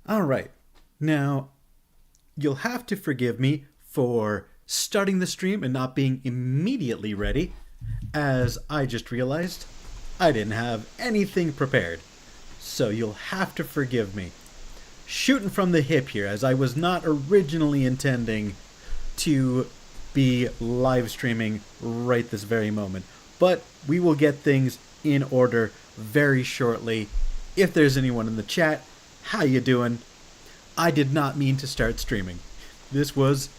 All right. Now, you'll have to forgive me for starting the stream and not being immediately ready, as I just realized I didn't have anything prepared. So you'll have to forgive me. Shooting from the hip here, as I was not originally intending to be live streaming right this very moment. But we will get things in order very shortly. If there's anyone in the chat, how you doing? I did not mean to start streaming. This was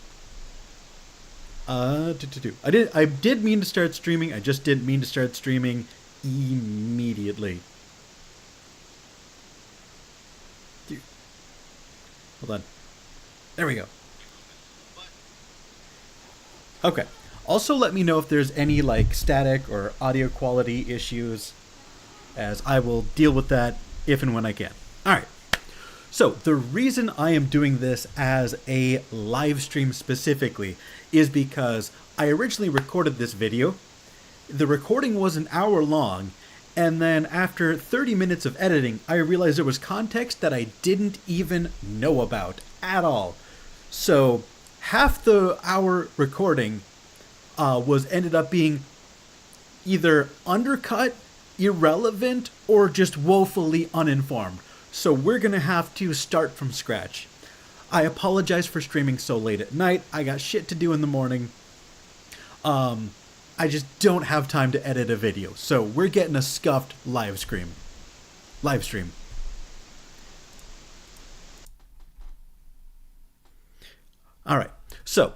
I did mean to start streaming. I just didn't mean to start streaming immediately. Dude. Hold on. There we go. Okay. Also let me know if there's any like static or audio quality issues, as I will deal with that if and when I can. Alright. So the reason I am doing this as a live stream specifically is because I originally recorded this video. The recording was an hour long, and then after 30 minutes of editing, I realized there was context that I didn't even know about at all. So half the hour recording was ended up being either undercut, irrelevant, or just woefully uninformed. So we're going to have to start from scratch. I apologize for streaming so late at night. I got shit to do in the morning. I just don't have time to edit a video. So we're getting a scuffed live stream. All right. So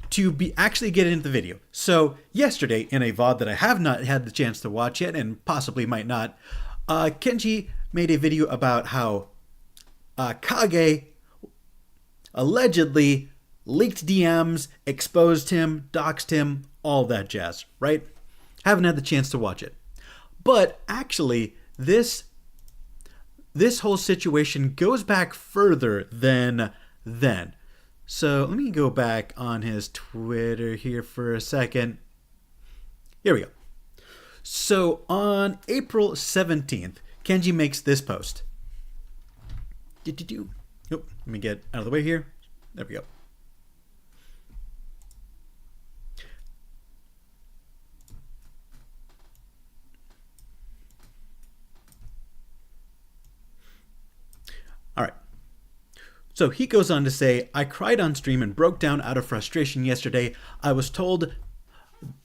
to be actually get into the video. So yesterday in a VOD that I have not had the chance to watch yet and possibly might not, Kenji made a video about how Kage allegedly leaked DMs, exposed him, doxed him, all that jazz, right? Haven't had the chance to watch it. But actually, this whole situation goes back further than then. So let me go back on his Twitter here for a second. Here we go. So on April 17th, Kenji makes this post. Nope, let me get out of the way here. There we go. All right. So he goes on to say, I cried on stream and broke down out of frustration yesterday. I was told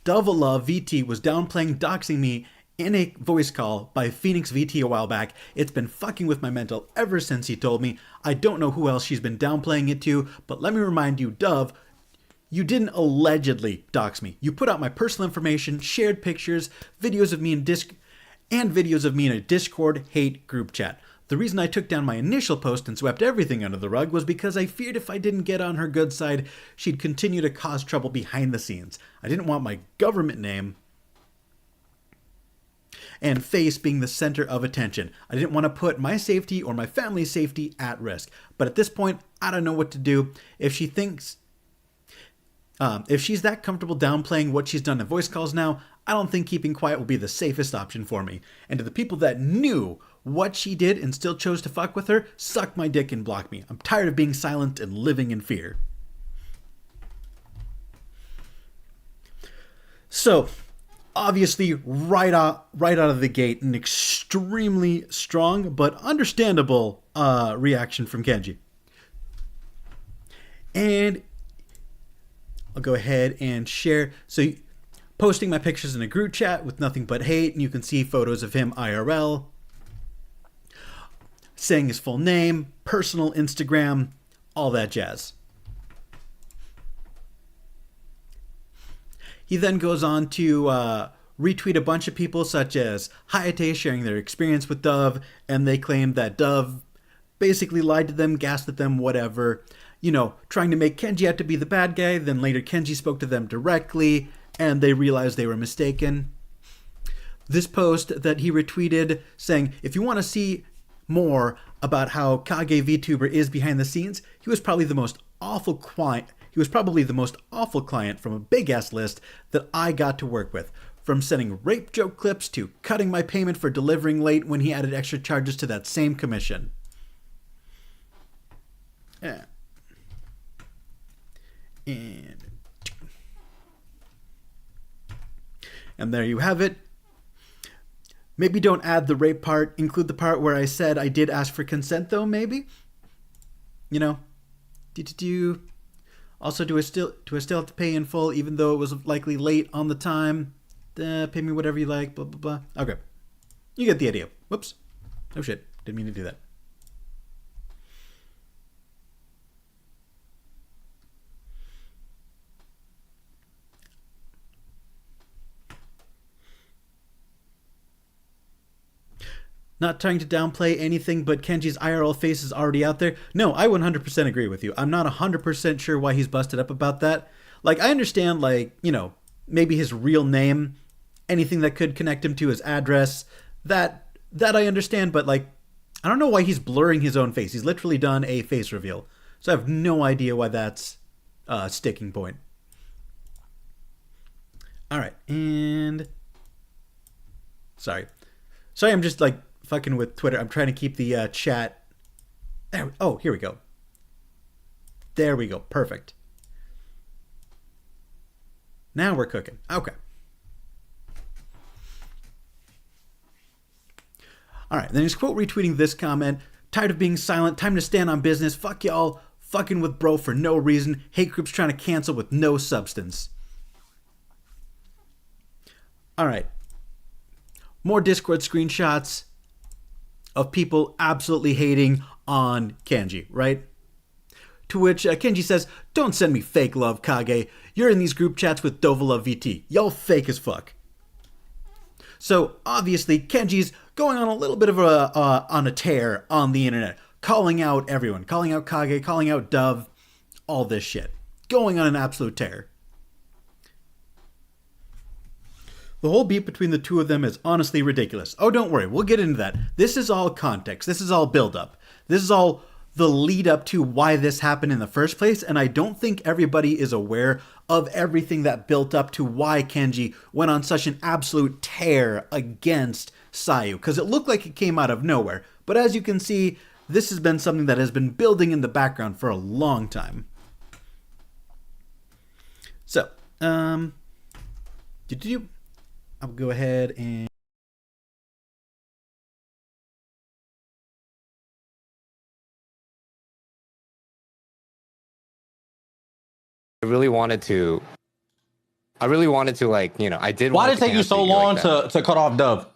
Dovala VT was downplaying doxing me in a voice call by Phoenix VT a while back. It's been fucking with my mental ever since he told me. I don't know who else she's been downplaying it to, but let me remind you, Dove, you didn't allegedly dox me. You put out my personal information, shared pictures, videos of me in videos of me in a Discord hate group chat. The reason I took down my initial post and swept everything under the rug was because I feared if I didn't get on her good side, she'd continue to cause trouble behind the scenes. I didn't want my government name and face being the center of attention. I didn't want to put my safety or my family's safety at risk. But at this point, I don't know what to do. If she thinks, if she's that comfortable downplaying what she's done in voice calls now, I don't think keeping quiet will be the safest option for me. And to the people that knew what she did and still chose to fuck with her, suck my dick and block me. I'm tired of being silent and living in fear. So, obviously, right out of the gate, an extremely strong but understandable reaction from Kenji. And I'll go ahead and share. So, posting my pictures in a group chat with nothing but hate, and you can see photos of him IRL. Saying his full name, personal Instagram, all that jazz. He then goes on to retweet a bunch of people such as Hayate sharing their experience with Dove, and they claim that Dove basically lied to them, gassed at them, whatever. You know, trying to make Kenji out to be the bad guy. Then later Kenji spoke to them directly, and they realized they were mistaken. This post that he retweeted saying, if you want to see more about how Kage VTuber is behind the scenes, he was probably the most awful client. He was probably the most awful client from a big-ass list that I got to work with. From sending rape joke clips to cutting my payment for delivering late when he added extra charges to that same commission. Yeah. And there you have it. Maybe don't add the rape part. Include the part where I said I did ask for consent, though, maybe? You know? Also, do I still have to pay in full, even though it was likely late on the time? Pay me whatever you like, blah, blah, blah. Okay. You get the idea. Whoops. Oh, shit. Didn't mean to do that. Not trying to downplay anything, but Kenji's IRL face is already out there. No, I 100% agree with you. I'm not 100% sure why he's busted up about that. Like, I understand, like, you know, maybe his real name, anything that could connect him to his address, that I understand, but, like, I don't know why he's blurring his own face. He's literally done a face reveal. So I have no idea why that's a sticking point. All right, and... Sorry, I'm just, like, fucking with Twitter. I'm trying to keep the chat. There. Oh, here we go. There we go. Perfect. Now we're cooking. Okay. All right. Then he's quote retweeting this comment. Tired of being silent. Time to stand on business. Fuck y'all. Fucking with bro for no reason. Hate groups trying to cancel with no substance. All right. More Discord screenshots of people absolutely hating on Kenji, right? To which Kenji says, "Don't send me fake love, Kage. You're in these group chats with Dovalove VT. Y'all fake as fuck." So obviously Kenji's going on a little bit of a tear on the internet, calling out everyone, calling out Kage, calling out Dove, all this shit. Going on an absolute tear. The whole beef between the two of them is honestly ridiculous. Oh, don't worry. We'll get into that. This is all context. This is all build-up. This is all the lead-up to why this happened in the first place, and I don't think everybody is aware of everything that built up to why Kenji went on such an absolute tear against Sayu, because it looked like it came out of nowhere. But as you can see, this has been something that has been building in the background for a long time. So, I'll go ahead and... I really wanted to, like, you know, I did. Why did it take you so long to cut off Dub?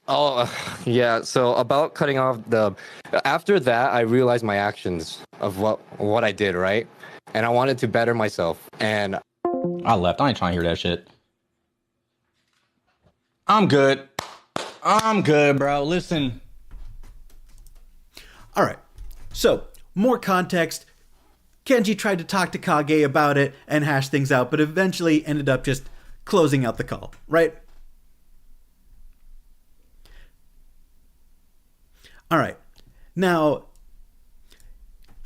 Oh, yeah. So about cutting off Dub, after that, I realized my actions of what I did, right? And I wanted to better myself. And I left. I ain't trying to hear that shit. I'm good, bro. Listen. All right. So, more context. Kenji tried to talk to Kage about it and hash things out, but eventually ended up just closing out the call, right? All right. Now,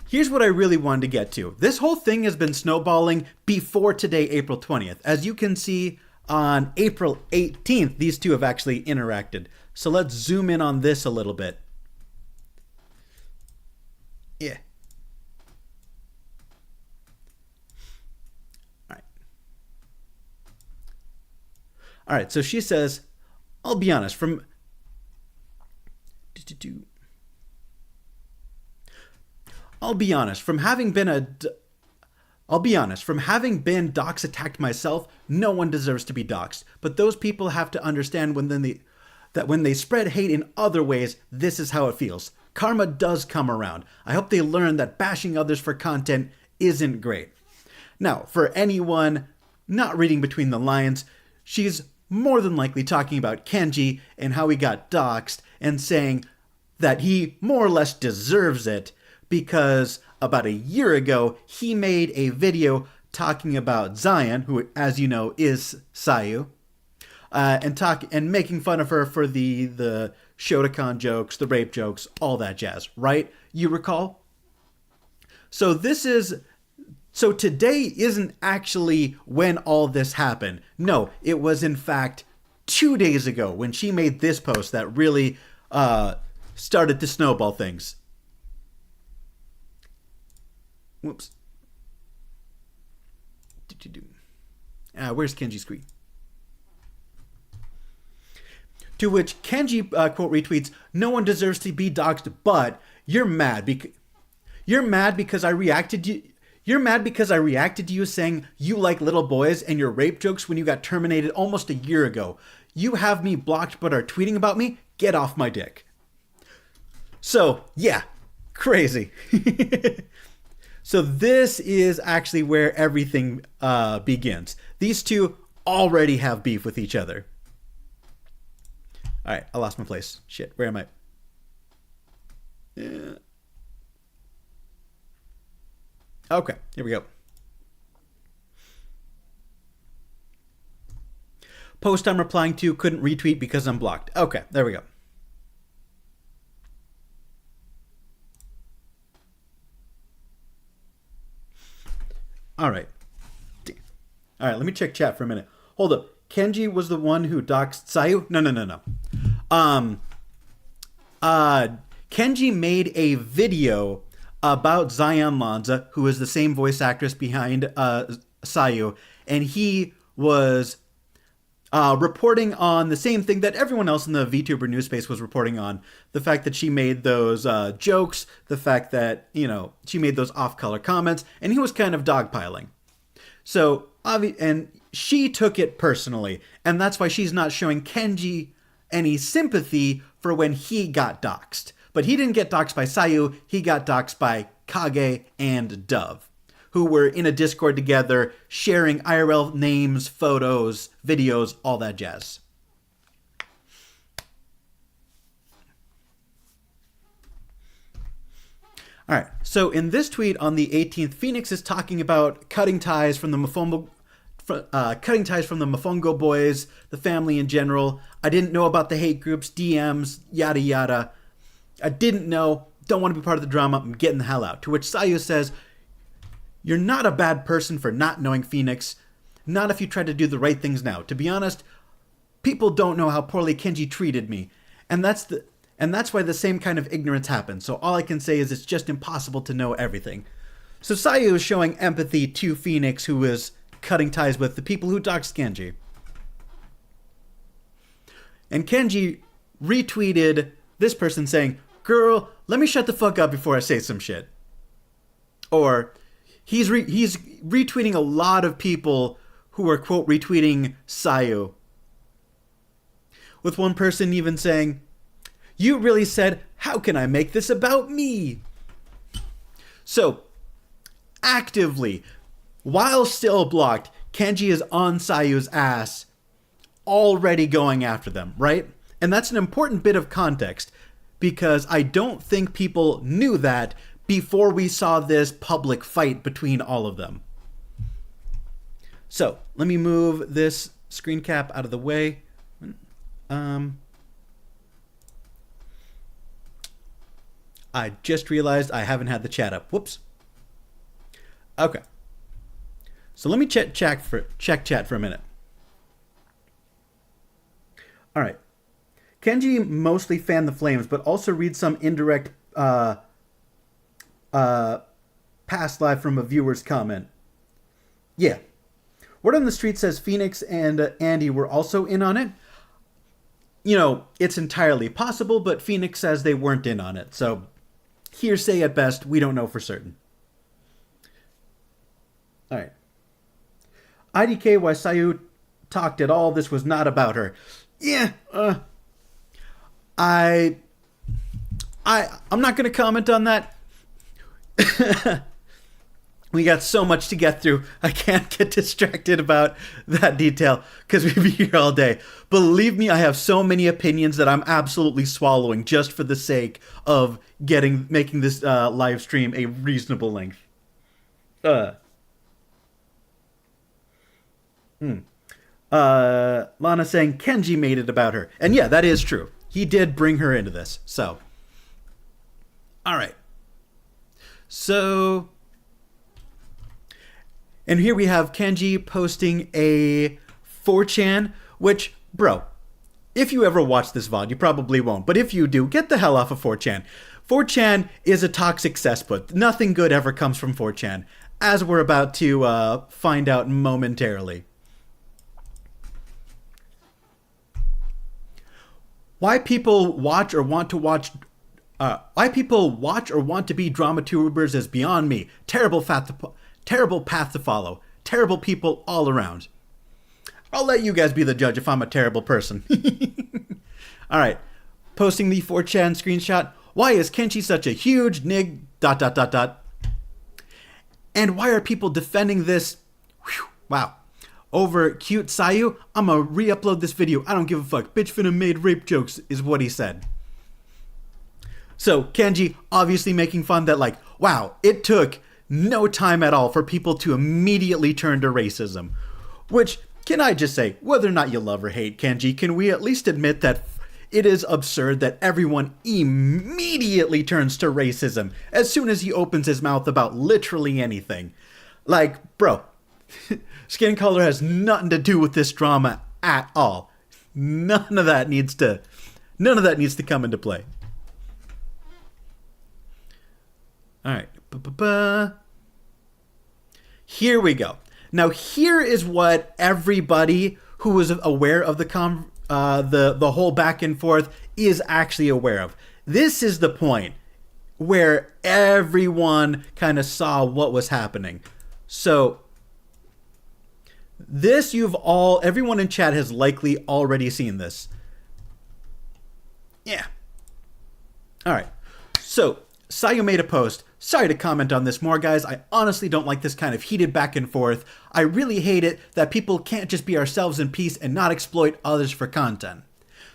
here's what I really wanted to get to. This whole thing has been snowballing before today, April 20th. As you can see, on April 18th, these two have actually interacted. So let's zoom in on this a little bit. Yeah. All right, so she says, I'll be honest, from having been dox attacked myself, no one deserves to be doxed. But those people have to understand that when they spread hate in other ways, this is how it feels. Karma does come around. I hope they learn that bashing others for content isn't great. Now, for anyone not reading between the lines, she's more than likely talking about Kenji and how he got doxed and saying that he more or less deserves it because about a year ago, he made a video talking about Zion, who, as you know, is Sayu, and making fun of her for the Shotokan jokes, the rape jokes, all that jazz, right? You recall? So today isn't actually when all this happened. No, it was in fact 2 days ago when she made this post that really started to snowball things. Whoops. Where's Kenji's screen? To which Kenji quote retweets, "No one deserves to be doxxed, but you're mad because I reacted to you saying you like little boys and your rape jokes when you got terminated almost a year ago. You have me blocked but are tweeting about me? Get off my dick." So, yeah, crazy. So this is actually where everything begins. These two already have beef with each other. All right, I lost my place. Shit, where am I? Yeah. Okay, here we go. Post I'm replying to couldn't retweet because I'm blocked. Okay, there we go. All right. All right, let me check chat for a minute. Hold up. Kenji was the one who doxed Sayu? No. Kenji made a video about Zion Lanza, who is the same voice actress behind Sayu, and he was reporting on the same thing that everyone else in the VTuber news space was reporting on. The fact that she made those jokes, the fact that, she made those off-color comments, and he was kind of dogpiling. So, and she took it personally, and that's why she's not showing Kenji any sympathy for when he got doxxed. But he didn't get doxxed by Sayu, he got doxxed by Kage and Dove, who were in a Discord together, sharing IRL names, photos, videos, all that jazz. All right, so in this tweet on the 18th, Phoenix is talking about cutting ties from the Mofongo boys, the family in general. I didn't know about the hate groups, DMs, yada yada. I didn't know, don't want to be part of the drama, I'm getting the hell out. To which Sayu says, "You're not a bad person for not knowing Phoenix. Not if you try to do the right things now. To be honest, people don't know how poorly Kenji treated me. And that's why the same kind of ignorance happens. So all I can say is it's just impossible to know everything." So Sayu is showing empathy to Phoenix, who is cutting ties with the people who doxed Kenji. And Kenji retweeted this person saying, "Girl, let me shut the fuck up before I say some shit." Or he's retweeting a lot of people who are, quote, retweeting Sayu. With one person even saying, "You really said, how can I make this about me?" So, actively, while still blocked, Kenji is on Sayu's ass, already going after them, right? And that's an important bit of context, because I don't think people knew that before we saw this public fight between all of them. So, let me move this screen cap out of the way. I just realized I haven't had the chat up. Whoops. Okay. So let me check chat for a minute. All right. Kenji mostly fanned the flames, but also read some indirect past live from a viewer's comment. Yeah. Word on the street says Phoenix and Andy were also in on it. It's entirely possible, but Phoenix says they weren't in on it. So, hearsay at best, we don't know for certain. All right. IDK, why Sayu talked at all, this was not about her. Yeah, I'm not going to comment on that. We got so much to get through. I can't get distracted about that detail because we'd be here all day. Believe me, I have so many opinions that I'm absolutely swallowing just for the sake of making this live stream a reasonable length. Lana saying Kenji made it about her. And yeah, that is true. He did bring her into this. So, all right. So, and here we have Kenji posting a 4chan, which, bro, if you ever watch this VOD, you probably won't. But if you do, get the hell off of 4chan. 4chan is a toxic cesspit. Nothing good ever comes from 4chan, as we're about to find out momentarily. Why people watch or want to watch... why people watch or want to be drama tubers is beyond me. Terrible path to follow. Terrible people all around. I'll let you guys be the judge if I'm a terrible person. Alright. Posting the 4chan screenshot. Why is Kenji such a huge nig... ... And why are people defending this... Whew, wow. Over cute Sayu? I'ma re-upload this video. I don't give a fuck. Bitch finna made rape jokes is what he said. So, Kenji obviously making fun that like, wow, it took no time at all for people to immediately turn to racism. Which, can I just say, whether or not you love or hate Kenji, can we at least admit that it is absurd that everyone immediately turns to racism as soon as he opens his mouth about literally anything? Like, bro, skin color has nothing to do with this drama at all. None of that needs to come into play. All right. Here we go. Now, here is what everybody who was aware of the whole back and forth is actually aware of. This is the point where everyone kind of saw what was happening. So this everyone in chat has likely already seen this. Yeah. All right. So Sayu made a post. Sorry to comment on this more, guys. I honestly don't like this kind of heated back and forth. I really hate it that people can't just be ourselves in peace and not exploit others for content.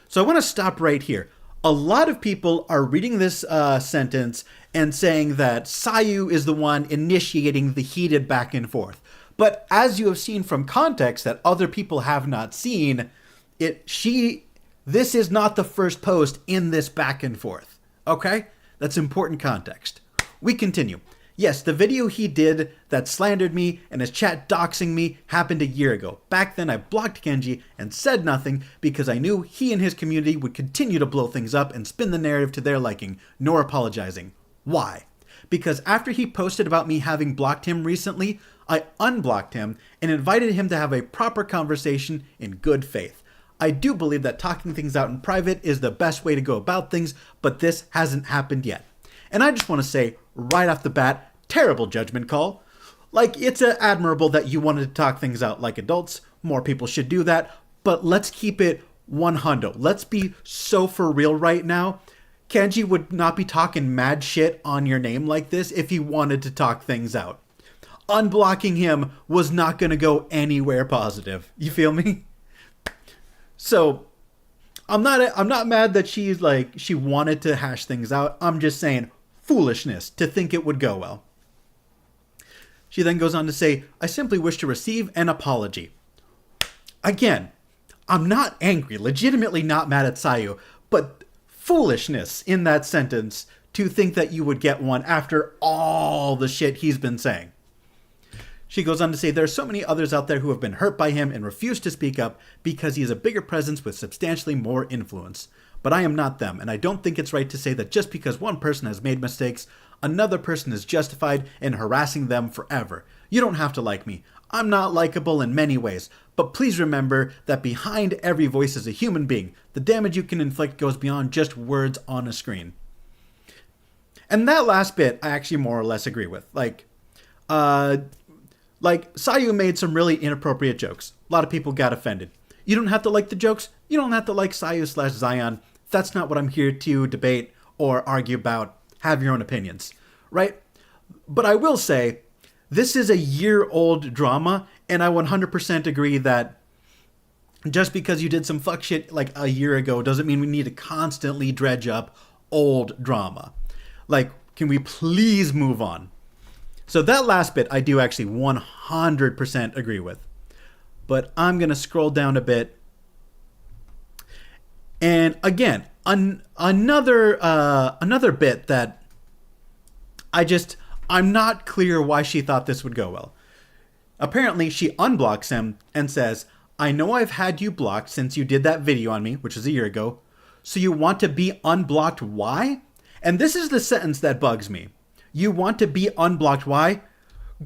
So I want to stop right here. A lot of people are reading this sentence and saying that Sayu is the one initiating the heated back and forth. But as you have seen from context that other people have not seen, this is not the first post in this back and forth. Okay? That's important context. We continue. Yes, the video he did that slandered me and his chat doxing me happened a year ago. Back then I blocked Kenji and said nothing because I knew he and his community would continue to blow things up and spin the narrative to their liking, nor apologizing. Why? Because after he posted about me having blocked him recently, I unblocked him and invited him to have a proper conversation in good faith. I do believe that talking things out in private is the best way to go about things, but this hasn't happened yet. And I just want to say, right off the bat, terrible judgment call. Like, it's admirable that you wanted to talk things out like adults. More people should do that. But let's keep it 100. Let's be so for real right now. Kenji would not be talking mad shit on your name like this if he wanted to talk things out. Unblocking him was not going to go anywhere positive. You feel me? So, I'm not mad that she wanted to hash things out. I'm just saying, foolishness to think it would go well. She then goes on to say, I simply wish to receive an apology. Again, I'm not angry, legitimately not mad at Sayu, but foolishness in that sentence to think that you would get one after all the shit he's been saying. She goes on to say, there are so many others out there who have been hurt by him and refuse to speak up because he is a bigger presence with substantially more influence. But I am not them, and I don't think it's right to say that just because one person has made mistakes, another person is justified in harassing them forever. You don't have to like me. I'm not likable in many ways, but please remember that behind every voice is a human being. The damage you can inflict goes beyond just words on a screen. And that last bit, I actually more or less agree with. Like, Sayu made some really inappropriate jokes. A lot of people got offended. You don't have to like the jokes. You don't have to like Sayu/Zion. That's not what I'm here to debate or argue about. Have your own opinions, right? But I will say, this is a year-old drama, and I 100% agree that just because you did some fuck shit like a year ago doesn't mean we need to constantly dredge up old drama. Like, can we please move on? So that last bit I do actually 100% agree with. But I'm going to scroll down a bit. And again, another bit that I'm not clear why she thought this would go well. Apparently, she unblocks him and says, I know I've had you blocked since you did that video on me, which was a year ago. So you want to be unblocked? Why? And this is the sentence that bugs me. You want to be unblocked. Why?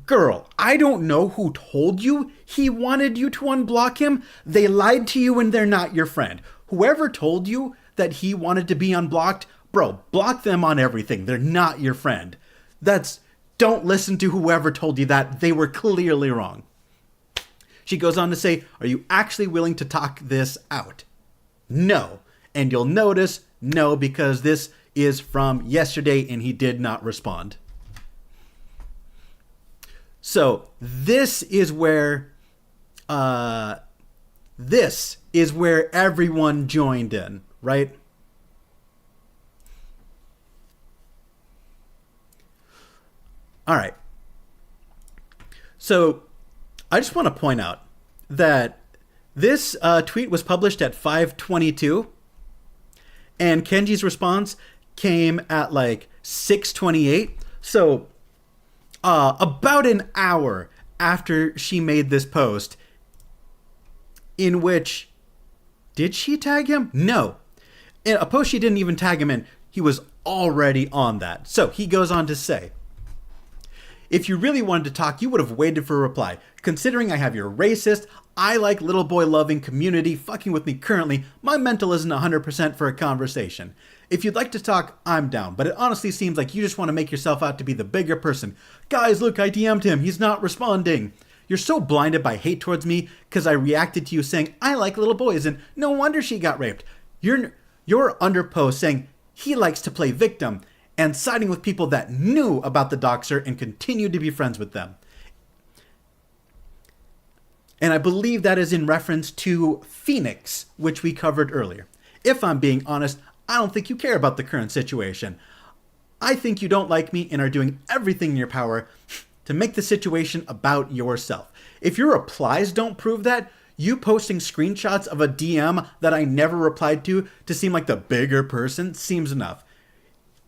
Girl, I don't know who told you he wanted you to unblock him. They lied to you and they're not your friend. Whoever told you that he wanted to be unblocked, bro, block them on everything. They're not your friend. Don't listen to whoever told you that. They were clearly wrong. She goes on to say, are you actually willing to talk this out? No. And you'll notice, no, because this is from yesterday and he did not respond. So this is where everyone joined in, right? All right. So I just want to point out that this tweet was published at 5:22, and Kenji's response came at like 6:28. So about an hour after she made this post, in which, did she tag him? No. In a post she didn't even tag him in, he was already on that. So he goes on to say, if you really wanted to talk, you would have waited for a reply. Considering I have your racist, I like little boy loving community fucking with me currently, my mental isn't 100% for a conversation. If you'd like to talk, I'm down, but it honestly seems like you just want to make yourself out to be the bigger person. Guys, look, I DM'd him, he's not responding. You're so blinded by hate towards me because I reacted to you saying I like little boys and no wonder she got raped. You're under post saying he likes to play victim and siding with people that knew about the doxer and continued to be friends with them. And I believe that is in reference to Phoenix, which we covered earlier. If I'm being honest, I don't think you care about the current situation. I think you don't like me and are doing everything in your power to make the situation about yourself. If your replies don't prove that, you posting screenshots of a DM that I never replied to seem like the bigger person seems enough.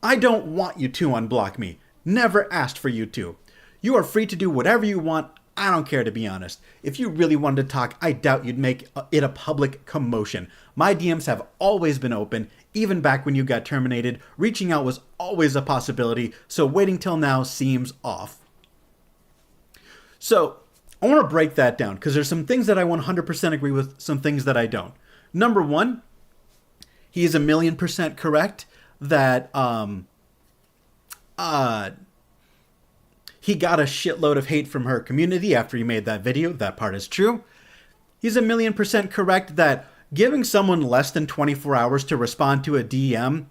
I don't want you to unblock me. Never asked for you to. You are free to do whatever you want. I don't care, to be honest. If you really wanted to talk, I doubt you'd make it a public commotion. My DMs have always been open, even back when you got terminated. Reaching out was always a possibility, so waiting till now seems off. So, I want to break that down, because there's some things that I 100% agree with, some things that I don't. Number one, he is 1,000,000% correct that he got a shitload of hate from her community after he made that video. That part is true. He's 1,000,000% correct that giving someone less than 24 hours to respond to a DM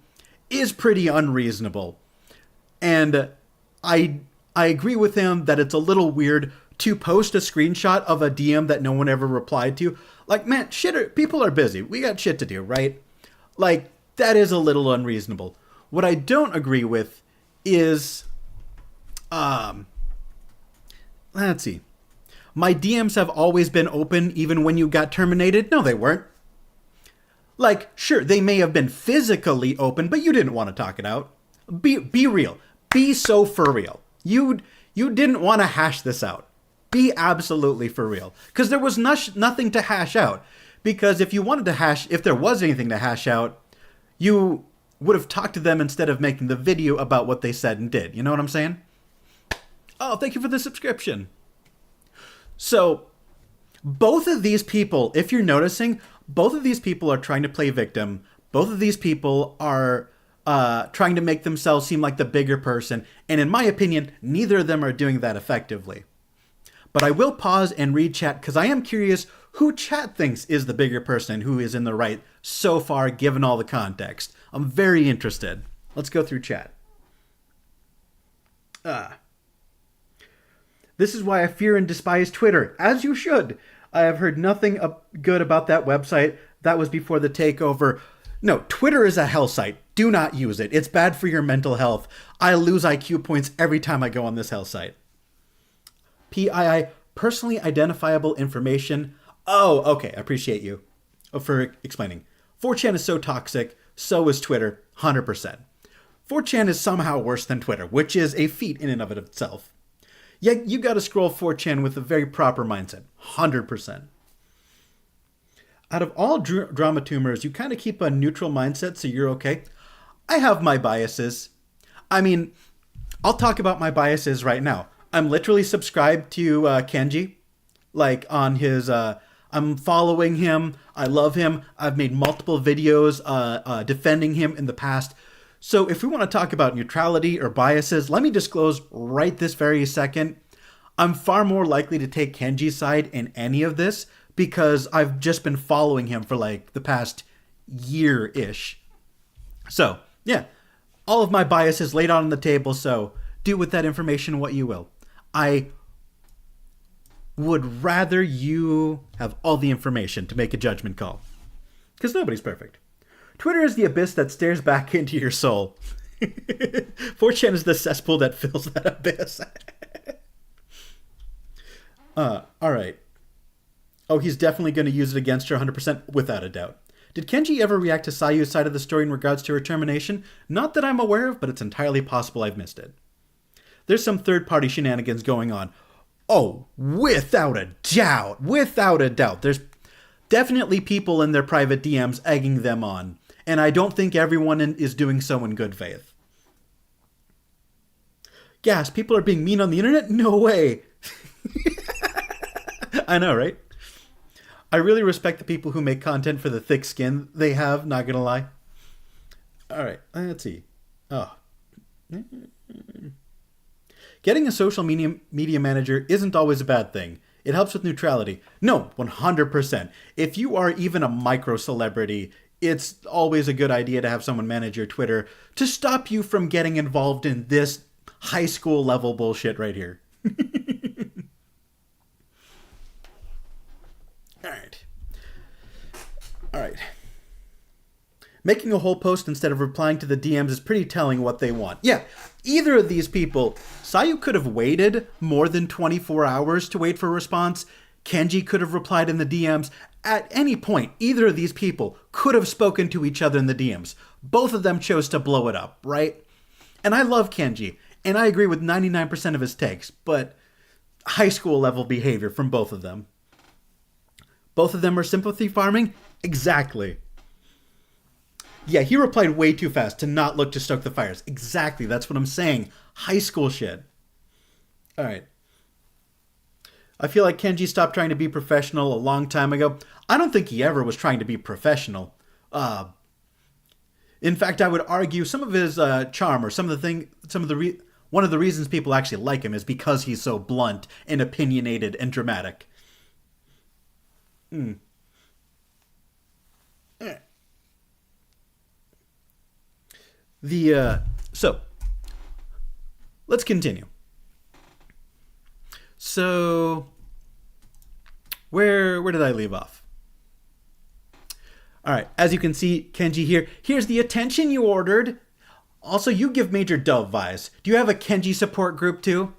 is pretty unreasonable. And I agree with him that it's a little weird to post a screenshot of a DM that no one ever replied to. Like, man, people are busy. We got shit to do, right? Like, that is a little unreasonable. What I don't agree with is, let's see. My DMs have always been open even when you got terminated. No, they weren't. Like, sure, they may have been physically open, but you didn't want to talk it out. Be real. Be so for real. You didn't want to hash this out. Be absolutely for real. Because there was nothing to hash out. Because if there was anything to hash out, you would have talked to them instead of making the video about what they said and did. You know what I'm saying? Oh, thank you for the subscription. So, both of these people, if you're noticing, both of these people are trying to play victim. Both of these people are trying to make themselves seem like the bigger person. And in my opinion, neither of them are doing that effectively. But I will pause and read chat because I am curious who chat thinks is the bigger person, who is in the right so far, given all the context. I'm very interested. Let's go through chat. This is why I fear and despise Twitter, as you should. I have heard nothing good about that website. That was before the takeover. No, Twitter is a hell site. Do not use it. It's bad for your mental health. I lose IQ points every time I go on this hell site. PII, personally identifiable information. Oh, okay. I appreciate you for explaining. 4chan is so toxic. So is Twitter. 100%. 4chan is somehow worse than Twitter, which is a feat in and of itself. Yeah, you got to scroll 4chan with a very proper mindset. 100%. Out of all drama tumors, you kind of keep a neutral mindset so you're okay. I have my biases. I mean, I'll talk about my biases right now. I'm literally subscribed to Kenji, like on his. I'm following him. I love him. I've made multiple videos defending him in the past. So if we want to talk about neutrality or biases, let me disclose right this very second. I'm far more likely to take Kenji's side in any of this because I've just been following him for like the past year-ish. So, yeah, all of my biases laid out on the table, so do with that information what you will. I would rather you have all the information to make a judgment call. Because nobody's perfect. Twitter is the abyss that stares back into your soul. 4chan is the cesspool that fills that abyss. Alright. Oh, he's definitely going to use it against her 100% without a doubt. Did Kenji ever react to Sayu's side of the story in regards to her termination? Not that I'm aware of, but it's entirely possible I've missed it. There's some third-party shenanigans going on. Oh, without a doubt. Without a doubt. There's definitely people in their private DMs egging them on. And I don't think everyone is doing so in good faith. Gas, people are being mean on the internet? No way. I know, right? I really respect the people who make content for the thick skin they have, not gonna lie. Alright, let's see. Oh. Getting a social media manager isn't always a bad thing. It helps with neutrality. No, 100%. If you are even a micro celebrity, it's always a good idea to have someone manage your Twitter to stop you from getting involved in this high school level bullshit right here. Alright. Making a whole post instead of replying to the DMs is pretty telling what they want. Yeah, either of these people, Sayu could have waited more than 24 hours to wait for a response. Kenji could have replied in the DMs. At any point, either of these people could have spoken to each other in the DMs. Both of them chose to blow it up, right? And I love Kenji, and I agree with 99% of his takes, but high school level behavior from both of them. Both of them are sympathy farming? Exactly. Yeah, he replied way too fast to not look to stoke the fires. Exactly, that's what I'm saying. High school shit. Alright. I feel like Kenji stopped trying to be professional a long time ago. I don't think he ever was trying to be professional. In fact, I would argue some of his charm or one of the reasons people actually like him is because he's so blunt and opinionated and dramatic. So, let's continue. So, where did I leave off? All right, as you can see, Kenji here. Here's the attention you ordered. Also, you give Major Dove vibes. Do you have a Kenji support group too?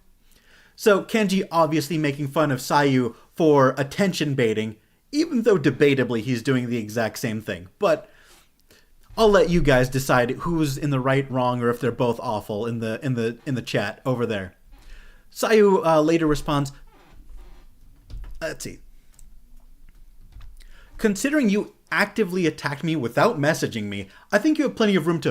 So, Kenji obviously making fun of Sayu for attention baiting, even though debatably he's doing the exact same thing. But I'll let you guys decide who's in the right, wrong, or if they're both awful in the chat over there. Sayu later responds, let's see. Considering you actively attacked me without messaging me, I think you have plenty of room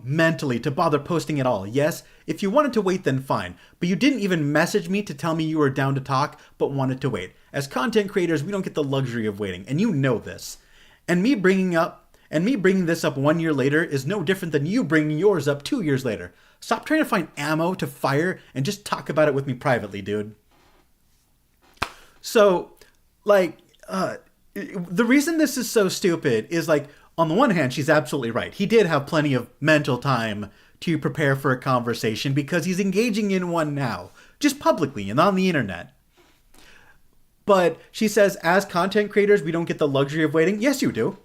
mentally to bother posting at all. Yes, if you wanted to wait, then fine. But you didn't even message me to tell me you were down to talk, but wanted to wait. As content creators, we don't get the luxury of waiting, and you know this. And me bringing this up 1 year later is no different than you bringing yours up 2 years later. Stop trying to find ammo to fire and just talk about it with me privately, dude. So, like, the reason this is so stupid is, like, on the one hand, she's absolutely right. He did have plenty of mental time to prepare for a conversation because he's engaging in one now, just publicly and on the internet. But she says, as content creators, we don't get the luxury of waiting. Yes, you do.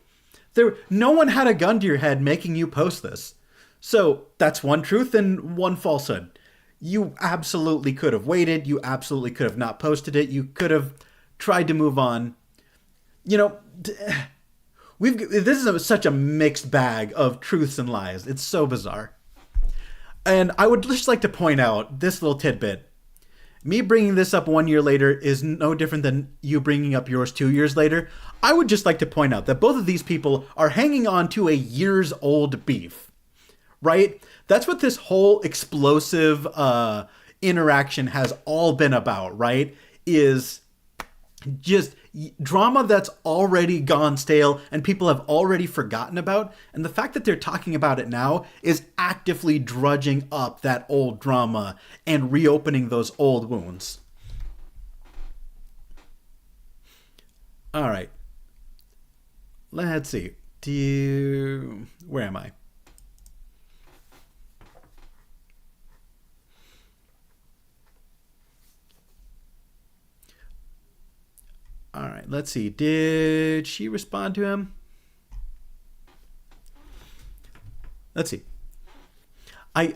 No one had a gun to your head making you post this. So that's one truth and one falsehood. You absolutely could have waited. You absolutely could have not posted it. You could have tried to move on. You know, this is such a mixed bag of truths and lies. It's so bizarre. And I would just like to point out this little tidbit. me bringing this up 1 year later is no different than you bringing up yours 2 years later. I would just like to point out that both of these people are hanging on to a years old beef, right? That's what this whole explosive interaction has all been about, right? Is just drama that's already gone stale and people have already forgotten about. And the fact that they're talking about it now is actively drudging up that old drama and reopening those old wounds. All right. Let's see. Where am I? All right, let's see. Did she respond to him? Let's see. I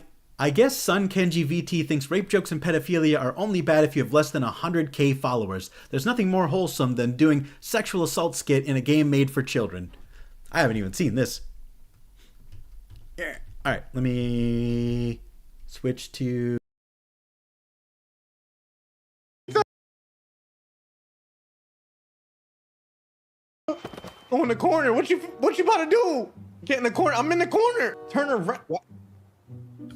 guess SunKenji VT thinks rape jokes and pedophilia are only bad if you have less than 100k followers. There's nothing more wholesome than doing sexual assault skit in a game made for children. I haven't even seen this. Yeah. All right, let me switch to... Go in the corner. What you about to do? Get in the corner. I'm in the corner. Turn around. What?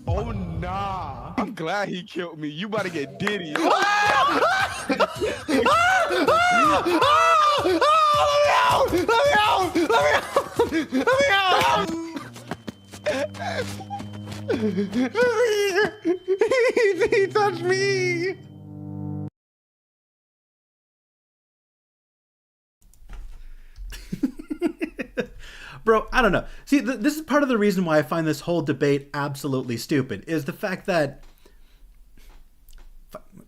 Oh nah. I'm glad he killed me. You about to get diddy. Let me out! Let me out! Let me out! He touched me. Bro, I don't know. See, this is part of the reason why I find this whole debate absolutely stupid, is the fact that...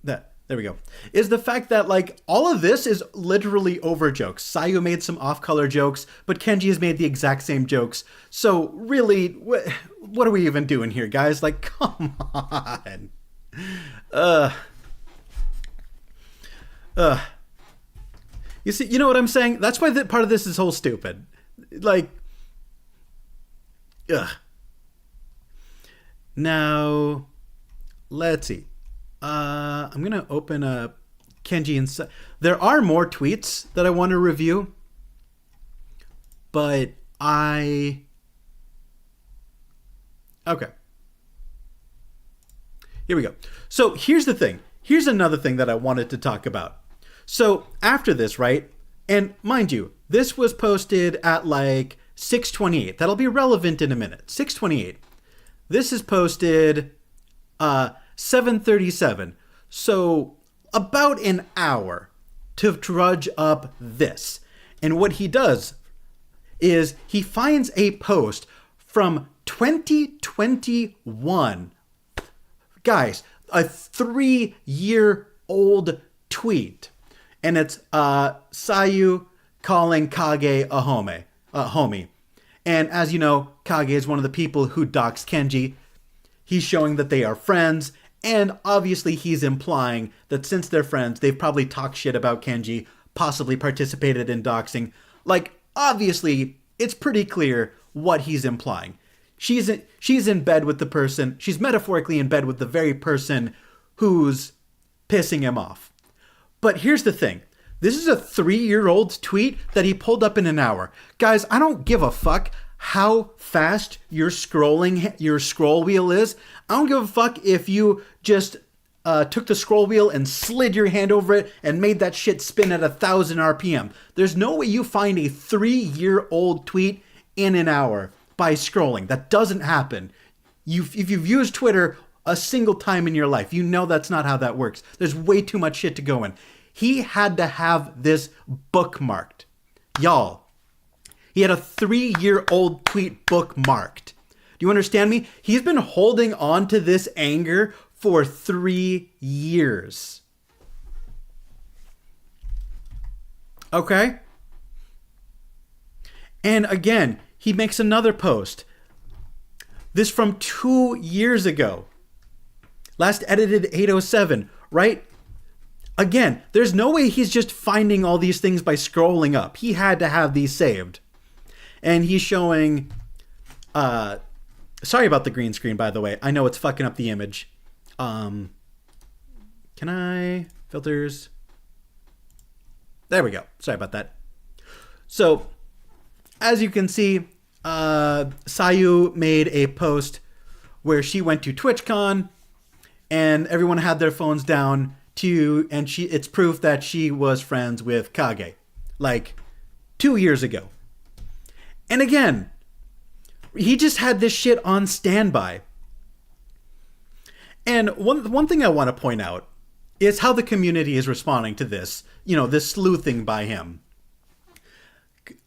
There we go. Is the fact that, like, all of this is literally over jokes. Sayu made some off-color jokes, but Kenji has made the exact same jokes. So, really, what are we even doing here, guys? Like, come on. You see, you know what I'm saying? That's why part of this is whole stupid. Like... Ugh. Now, let's see. I'm going to open up Kenji and... There are more tweets that I want to review, but okay. Here we go. So here's the thing. Here's another thing that I wanted to talk about. So after this, right? And mind you, this was posted at like 6:28. That'll be relevant in a minute. 6:28. This is posted 7:37. So about an hour to drudge up this. And what he does is he finds a post from 2021. Guys, a 3-year-old tweet. And it's Sayu calling Kage a homie. And as you know, Kage is one of the people who doxed Kenji. He's showing that they are friends, and obviously he's implying that since they're friends, they've probably talked shit about Kenji, possibly participated in doxing. Like, obviously, it's pretty clear what he's implying. She's in bed with the person, she's metaphorically in bed with the very person who's pissing him off. But here's the thing. This is a 3-year-old tweet that he pulled up in an hour. Guys, I don't give a fuck how fast your scroll wheel is. I don't give a fuck if you just took the scroll wheel and slid your hand over it and made that shit spin at 1,000 RPM. There's no way you find a 3-year-old tweet in an hour by scrolling. That doesn't happen. If you've used Twitter a single time in your life, you know that's not how that works. There's way too much shit to go in. He had to have this bookmarked. Y'all, he had a 3-year-old tweet bookmarked. Do you understand me? He's been holding on to this anger for 3 years. Okay? And again, he makes another post. This from 2 years ago. Last edited 8:07, right? Again, there's no way he's just finding all these things by scrolling up. He had to have these saved. And he's showing... sorry about the green screen, by the way. I know it's fucking up the image. Can I filters? There we go. Sorry about that. So, as you can see, Sayu made a post where she went to TwitchCon and everyone had their phones down and it's proof that she was friends with Kage, like 2 years ago. And again, he just had this shit on standby. And one thing I want to point out is how the community is responding to this, this sleuthing by him.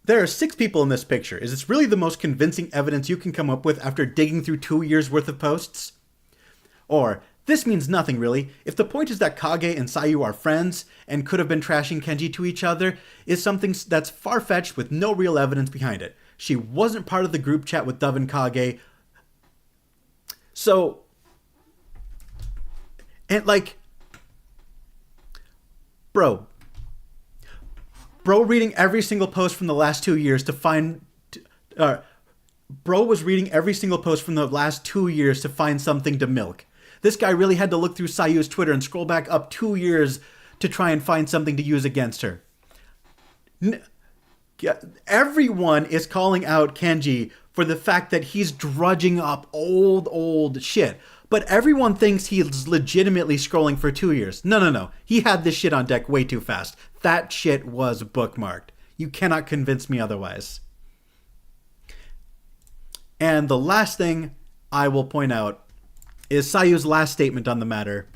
There are 6 people in this picture. Is this really the most convincing evidence you can come up with after digging through 2 years worth of posts? Or, this means nothing really. If the point is that Kage and Sayu are friends and could have been trashing Kenji to each other, is something that's far-fetched with no real evidence behind it. She wasn't part of the group chat with Dove and Kage. So, and like, Bro reading every single post from the last 2 years to find... Bro was reading every single post from the last 2 years to find something to milk. This guy really had to look through Sayu's Twitter and scroll back up 2 years to try and find something to use against her. Everyone is calling out Kenji for the fact that he's drudging up old shit. But everyone thinks he's legitimately scrolling for 2 years. No. He had this shit on deck way too fast. That shit was bookmarked. You cannot convince me otherwise. And the last thing I will point out is Sayu's last statement on the matter,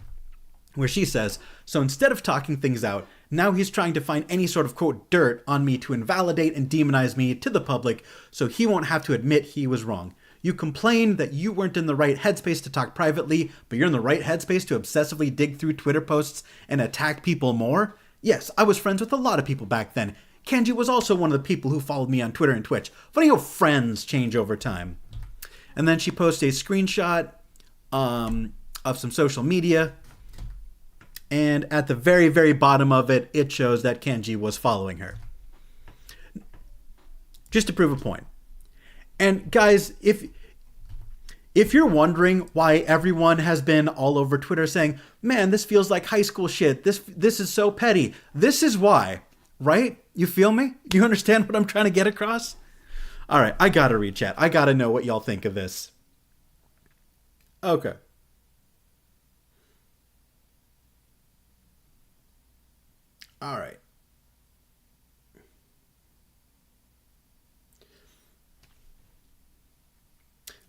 where she says, so instead of talking things out, now he's trying to find any sort of, quote, dirt on me to invalidate and demonize me to the public so he won't have to admit he was wrong. You complained that you weren't in the right headspace to talk privately, but you're in the right headspace to obsessively dig through Twitter posts and attack people more? Yes, I was friends with a lot of people back then. Kenji was also one of the people who followed me on Twitter and Twitch. Funny how friends change over time. And then she posts a screenshot of some social media. And at the very, very bottom of it, it shows that Kenji was following her. Just to prove a point. And guys, if you're wondering why everyone has been all over Twitter saying, man, this feels like high school shit. This is so petty. This is why, right? You feel me? Do you understand what I'm trying to get across? All right, I gotta read chat. I gotta know what y'all think of this. Okay. All right.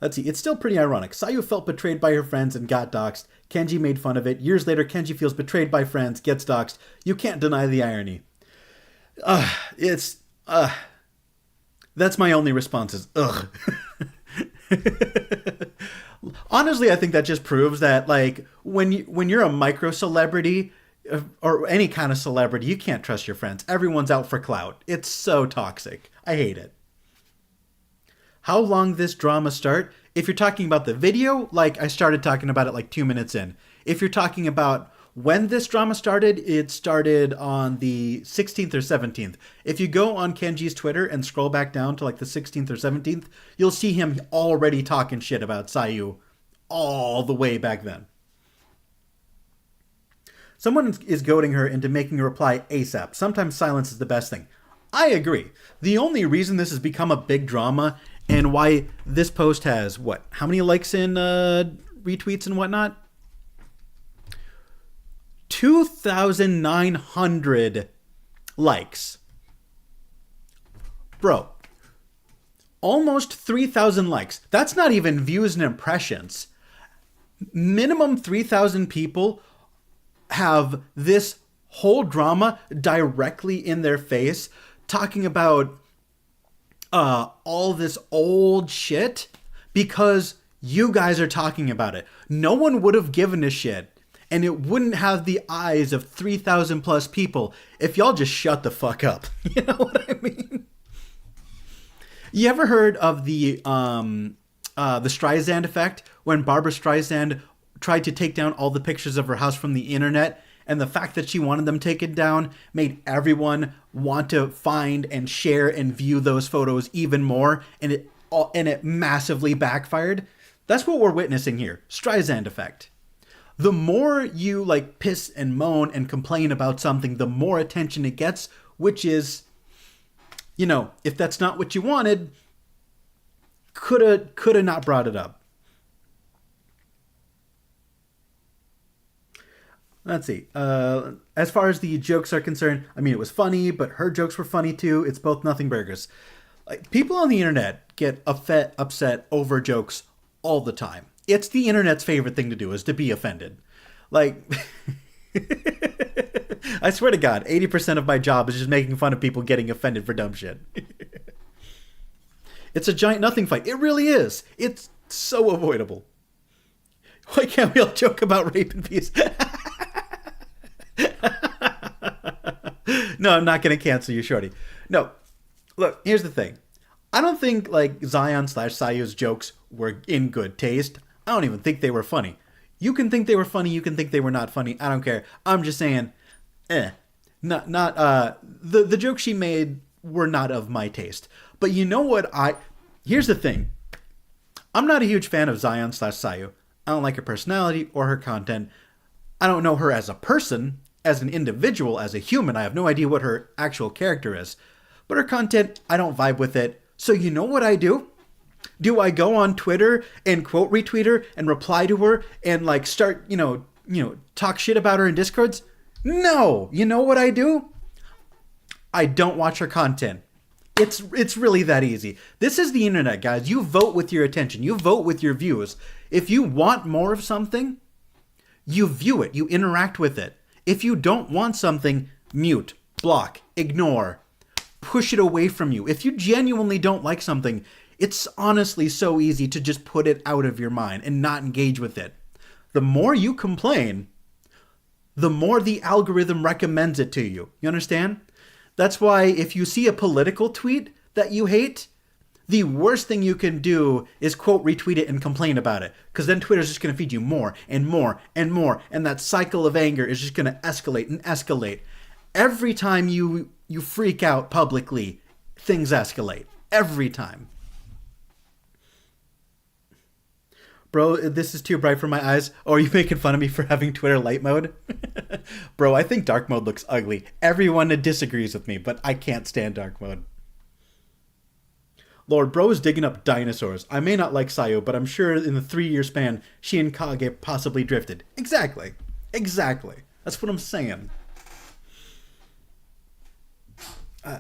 Let's see. It's still pretty ironic. Sayu felt betrayed by her friends and got doxxed. Kenji made fun of it. Years later, Kenji feels betrayed by friends, gets doxxed. You can't deny the irony. That's my only response is, ugh. Honestly, I think that just proves that, like, when you're a micro celebrity or any kind of celebrity, you can't trust your friends. Everyone's out for clout. It's so toxic. I hate it. How long this drama start? If you're talking about the video, like I started talking about it like 2 minutes in. If you're talking about when this drama started, it started on the 16th or 17th. If you go on Kenji's Twitter and scroll back down to like the 16th or 17th, you'll see him already talking shit about Sayu all the way back then. Someone is goading her into making a reply ASAP. Sometimes silence is the best thing. I agree. The only reason this has become a big drama and why this post has, how many likes and retweets and whatnot? 2,900 likes. Bro, almost 3,000 likes. That's not even views and impressions. Minimum 3,000 people have this whole drama directly in their face, talking about all this old shit because you guys are talking about it. No one would have given a shit, and it wouldn't have the eyes of 3,000 plus people if y'all just shut the fuck up. You know what I mean? You ever heard of the Streisand effect, when Barbara Streisand tried to take down all the pictures of her house from the internet, and the fact that she wanted them taken down made everyone want to find and share and view those photos even more, and it massively backfired? That's what we're witnessing here. Streisand effect. The more you like piss and moan and complain about something, the more attention it gets, which is, you know, if that's not what you wanted, coulda not brought it up. Let's see. As far as the jokes are concerned, I mean, it was funny, but her jokes were funny too. It's both nothing burgers. Like, people on the internet get upset over jokes all the time. It's the internet's favorite thing to do, is to be offended. Like, I swear to God, 80% of my job is just making fun of people getting offended for dumb shit. It's a giant nothing fight. It really is. It's so avoidable. Why can't we all joke about rape and peace? No, I'm not going to cancel you, shorty. No, look, here's the thing. I don't think, like, Zion/Sayu's jokes were in good taste. I don't even think they were funny. You can think they were funny, you can think they were not funny. I don't care. I'm just saying, the jokes she made were not of my taste. But you know what? Here's the thing. I'm not a huge fan of Zion/Sayu. I don't like her personality or her content. I don't know her as a person, as an individual, as a human. I have no idea what her actual character is. But her content, I don't vibe with it. So you know what I do? Do I go on Twitter and quote retweet her and reply to her and like start, you know, talk shit about her in Discords? No. You know what I do? I don't watch her content. It's really that easy. This is the internet, guys. You vote with your attention. You vote with your views. If you want more of something, you view it. You interact with it. If you don't want something, mute, block, ignore, push it away from you. If you genuinely don't like something, it's honestly so easy to just put it out of your mind and not engage with it. The more you complain, the more the algorithm recommends it to you. You understand? That's why if you see a political tweet that you hate, the worst thing you can do is quote retweet it and complain about it. Because then Twitter's just going to feed you more and more and more. And that cycle of anger is just going to escalate and escalate. Every time you freak out publicly, things escalate. Every time. Bro, this is too bright for my eyes. Oh, are you making fun of me for having Twitter light mode? Bro, I think dark mode looks ugly. Everyone disagrees with me, but I can't stand dark mode. Lord, bro is digging up dinosaurs. I may not like Sayu, but I'm sure in the 3-year span, she and Kage possibly drifted. Exactly. Exactly. That's what I'm saying.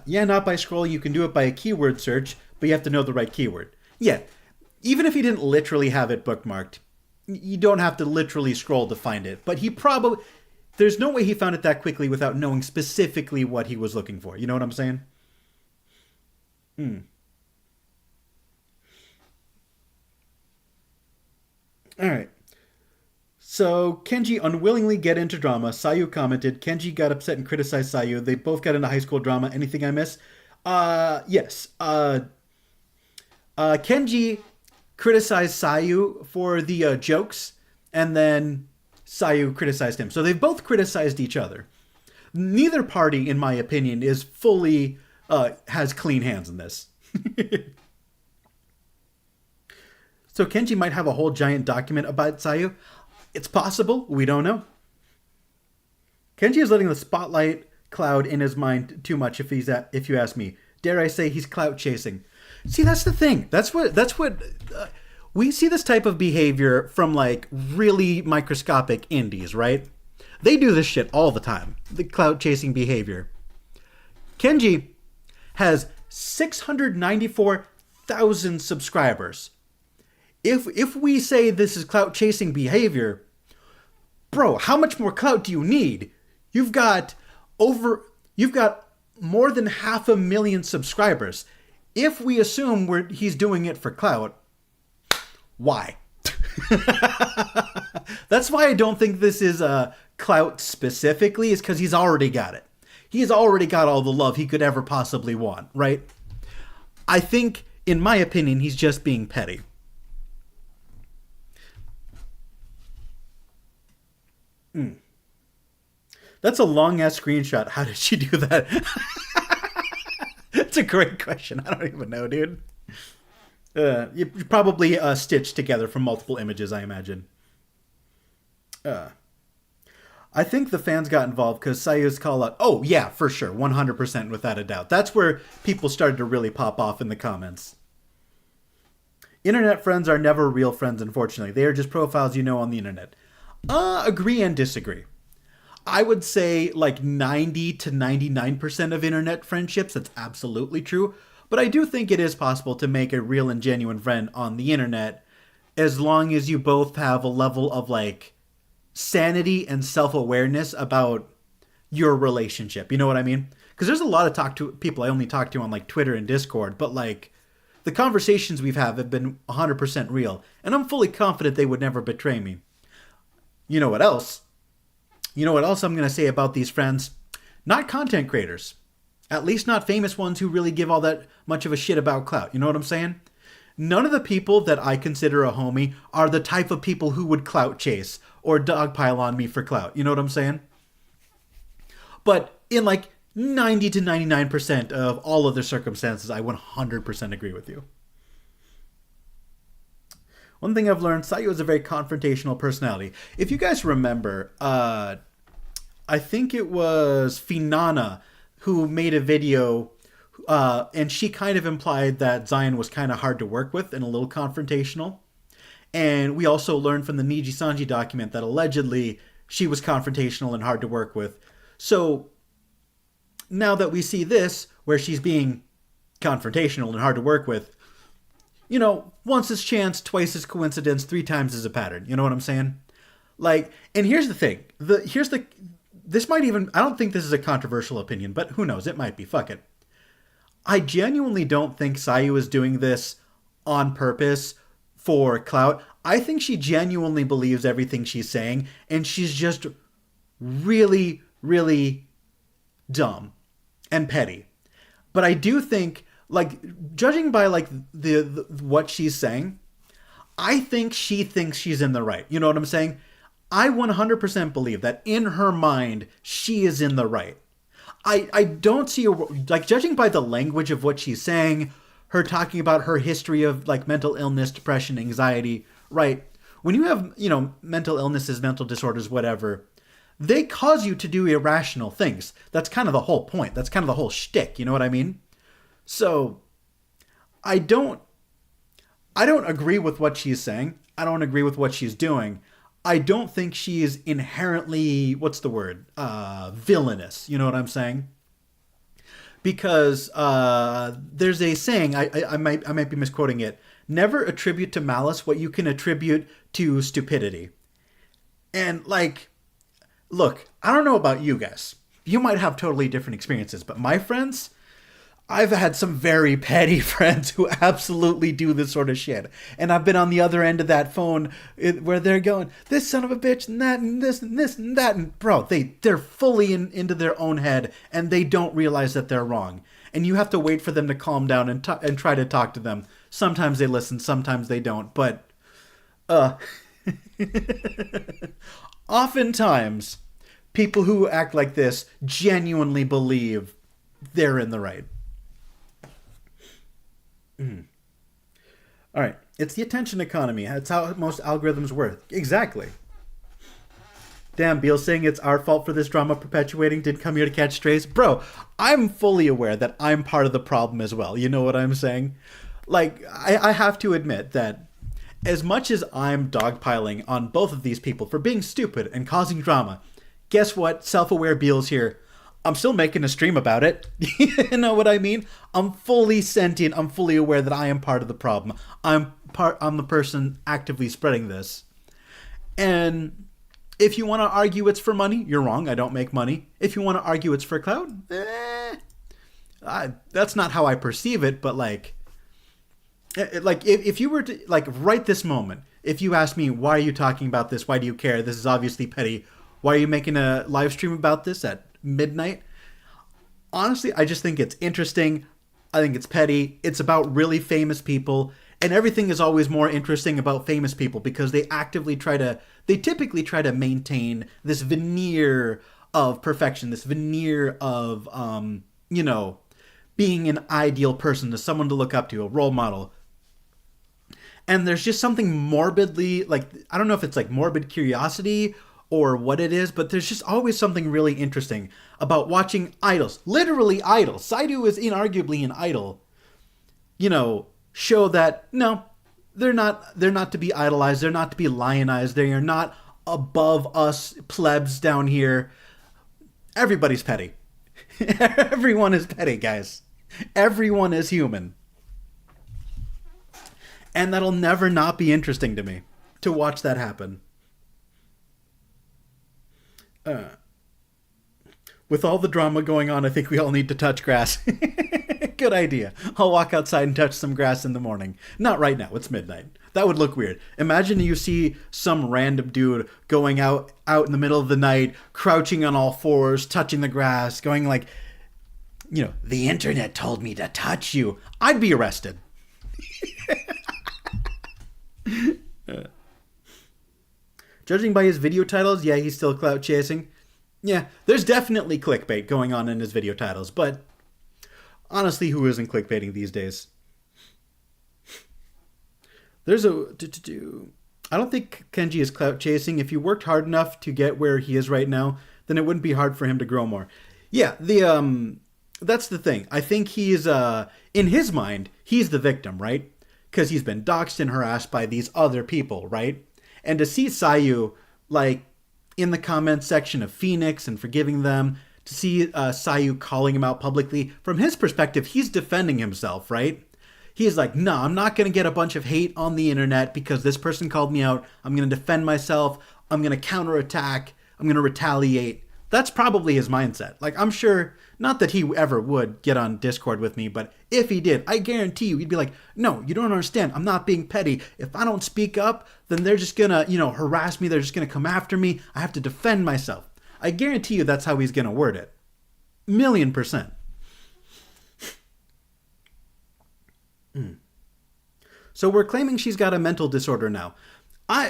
Yeah, not by scrolling. You can do it by a keyword search, but you have to know the right keyword. Yeah, even if he didn't literally have it bookmarked, you don't have to literally scroll to find it. But he probably... There's no way he found it that quickly without knowing specifically what he was looking for. You know what I'm saying? Alright. So, Kenji unwillingly get into drama. Sayu commented. Kenji got upset and criticized Sayu. They both got into high school drama. Anything I miss? Yes. Kenji criticized Sayu for the jokes, and then Sayu criticized him. So they've both criticized each other. Neither party, in my opinion, is fully, has clean hands in this. So Kenji might have a whole giant document about Sayu. It's possible. We don't know. Kenji is letting the spotlight cloud in his mind too much, if you ask me. Dare I say he's clout chasing. See, that's the thing. That's what we see this type of behavior from like really microscopic indies, right? They do this shit all the time. The clout chasing behavior. Kenji has 694,000 subscribers. If we say this is clout chasing behavior, bro, how much more clout do you need? You've got more than 500,000 subscribers. If we assume he's doing it for clout, why? That's why I don't think this is clout specifically, is because he's already got it. He's already got all the love he could ever possibly want, right? I think, in my opinion, he's just being petty. That's a long-ass screenshot. How did she do that? That's a great question. I don't even know, dude. You probably stitched together from multiple images, I imagine. I think the fans got involved because Sayu's call out, oh, yeah, for sure, 100% without a doubt. That's where people started to really pop off in the comments. Internet friends are never real friends, unfortunately. They are just profiles you know on the internet. Agree and disagree. I would say like 90 to 99% of internet friendships, that's absolutely true. But I do think it is possible to make a real and genuine friend on the internet as long as you both have a level of like sanity and self-awareness about your relationship. You know what I mean? Because there's a lot of people I only talk to on like Twitter and Discord, but like the conversations we've had have been 100% real, and I'm fully confident they would never betray me. You know what else? You know what else I'm going to say about these friends? Not content creators. At least not famous ones who really give all that much of a shit about clout. You know what I'm saying? None of the people that I consider a homie are the type of people who would clout chase or dogpile on me for clout. You know what I'm saying? But in like 90 to 99% of all other circumstances, I 100% agree with you. One thing I've learned, Sayu is a very confrontational personality. If you guys remember, I think it was Finana who made a video, and she kind of implied that Zion was kind of hard to work with and a little confrontational. And we also learned from the Niji Sanji document that allegedly she was confrontational and hard to work with. So now that we see this, where she's being confrontational and hard to work with, you know, once is chance, twice is coincidence, 3 times is a pattern. You know what I'm saying? Like, and here's the thing. This might even, I don't think this is a controversial opinion, but who knows? It might be. Fuck it. I genuinely don't think Sayu is doing this on purpose for clout. I think she genuinely believes everything she's saying, and she's just really, really dumb and petty. But I do think, like, judging by like the what she's saying, I think she thinks she's in the right. You know what I'm saying? I 100% believe that in her mind, she is in the right. I don't see, like, judging by the language of what she's saying, her talking about her history of, like, mental illness, depression, anxiety, right? When you have, you know, mental illnesses, mental disorders, whatever, they cause you to do irrational things. That's kind of the whole point. That's kind of the whole shtick, you know what I mean? So, I don't agree with what she's saying. I don't agree with what she's doing. I don't think she is inherently, what's the word? Villainous. You know what I'm saying? Because there's a saying, I might be misquoting it. Never attribute to malice what you can attribute to stupidity. And like, look, I don't know about you guys. You might have totally different experiences, but my friends, I've had some very petty friends who absolutely do this sort of shit. And I've been on the other end of that phone where they're going, this son of a bitch, and that, and this, and this, and that. And bro, they're fully into their own head, and they don't realize that they're wrong. And you have to wait for them to calm down and try to talk to them. Sometimes they listen, sometimes they don't. But, oftentimes, people who act like this genuinely believe they're in the right. All right, it's the attention economy. That's how most algorithms work. Exactly. Damn, Beal saying it's our fault for this drama perpetuating, didn't come here to catch strays. Bro, I'm fully aware that I'm part of the problem as well. You know what I'm saying? Like, I have to admit that as much as I'm dogpiling on both of these people for being stupid and causing drama, guess what? Self-aware Beal's here. I'm still making a stream about it. You know what I mean? I'm fully sentient. I'm fully aware that I am part of the problem. I'm the person actively spreading this. And if you want to argue it's for money, you're wrong. I don't make money. If you want to argue it's for clout, that's not how I perceive it. But like if you were to, like, right this moment, if you ask me, why are you talking about this? Why do you care? This is obviously petty. Why are you making a live stream about this at midnight? Honestly, I just think it's interesting. I think it's petty. It's about really famous people, and everything is always more interesting about famous people because they typically try to maintain this veneer of perfection, this veneer of you know, being an ideal person, to someone to look up to, a role model. And there's just something morbidly, like, I don't know if it's like morbid curiosity or what it is, but there's just always something really interesting about watching idols, literally idols. Sayu is inarguably an idol. You know, show that no, they're not to be idolized. They're not to be lionized. They are not above us plebs down here. Everybody's petty. Everyone is petty, guys. Everyone is human. And that'll never not be interesting to me to watch that happen. With all the drama going on, I think we all need to touch grass. Good idea. I'll walk outside and touch some grass in the morning. Not right now. It's midnight. That would look weird. Imagine you see some random dude going out in the middle of the night, crouching on all fours, touching the grass, going like, you know, the internet told me to touch you. I'd be arrested. Judging by his video titles, yeah, he's still clout chasing. Yeah, there's definitely clickbait going on in his video titles, but honestly, who isn't clickbaiting these days? I don't think Kenji is clout chasing. If he worked hard enough to get where he is right now, then it wouldn't be hard for him to grow more. Yeah, that's the thing. I think he's in his mind, he's the victim, right? Because he's been doxxed and harassed by these other people, right? And to see Sayu, like, in the comments section of Phoenix and forgiving them, to see Sayu calling him out publicly, from his perspective, he's defending himself, right? He's like, no, I'm not going to get a bunch of hate on the internet because this person called me out. I'm going to defend myself. I'm going to counterattack. I'm going to retaliate. That's probably his mindset. Like, I'm sure, not that he ever would get on Discord with me, but if he did, I guarantee you, he'd be like, no, you don't understand. I'm not being petty. If I don't speak up, then they're just going to, harass me. They're just going to come after me. I have to defend myself. I guarantee you that's how he's going to word it. 1,000,000%. So we're claiming she's got a mental disorder now.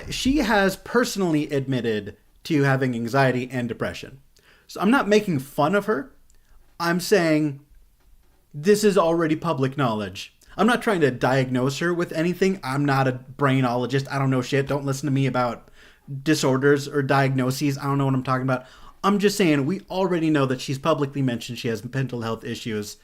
She has personally admitted to having anxiety and depression. So I'm not making fun of her. I'm saying this is already public knowledge. I'm not trying to diagnose her with anything. I'm not a brainologist. I don't know shit. Don't listen to me about disorders or diagnoses. I don't know what I'm talking about. I'm just saying we already know that she's publicly mentioned she has mental health issues.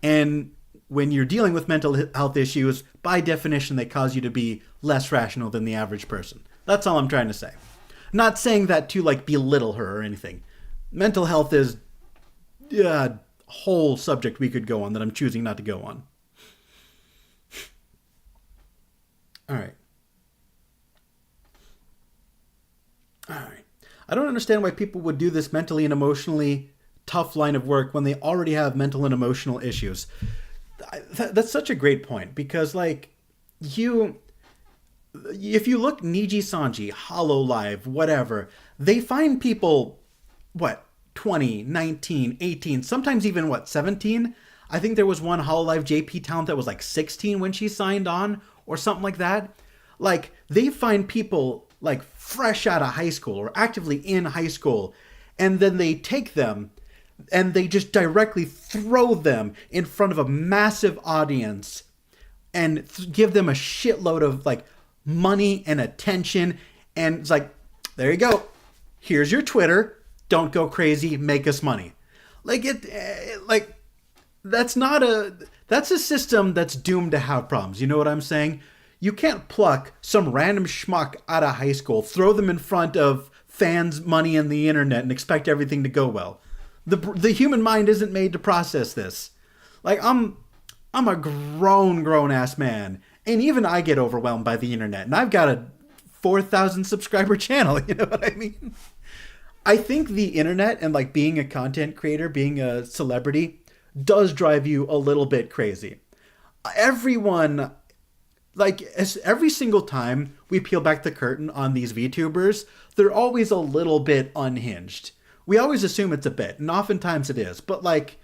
And when you're dealing with mental health issues, by definition, they cause you to be less rational than the average person. That's all I'm trying to say. Not saying that to like belittle her or anything. Mental health is a whole subject we could go on that I'm choosing not to go on. All right. I don't understand why people would do this mentally and emotionally tough line of work when they already have mental and emotional issues. That's such a great point because, like, if you look Niji Sanji, Hollow Live, whatever, they find people, 20, 19, 18, sometimes even, 17? I think there was one Hollow Live JP talent that was like 16 when she signed on or something like that. Like, they find people like fresh out of high school or actively in high school, and then they take them and they just directly throw them in front of a massive audience and give them a shitload of like money and attention. And it's like, there you go. Here's your Twitter. Don't go crazy. Make us money. That's a system that's doomed to have problems. You know what I'm saying? You can't pluck some random schmuck out of high school, throw them in front of fans, money, and the internet, and expect everything to go well. The human mind isn't made to process this. Like, I'm a grown ass man, and even I get overwhelmed by the internet, and I've got a 4,000 subscriber channel. You know what I mean? I think the internet and like being a content creator, being a celebrity, does drive you a little bit crazy. Everyone, like, every single time we peel back the curtain on these VTubers, they're always a little bit unhinged. We always assume it's a bit, and oftentimes it is, but like,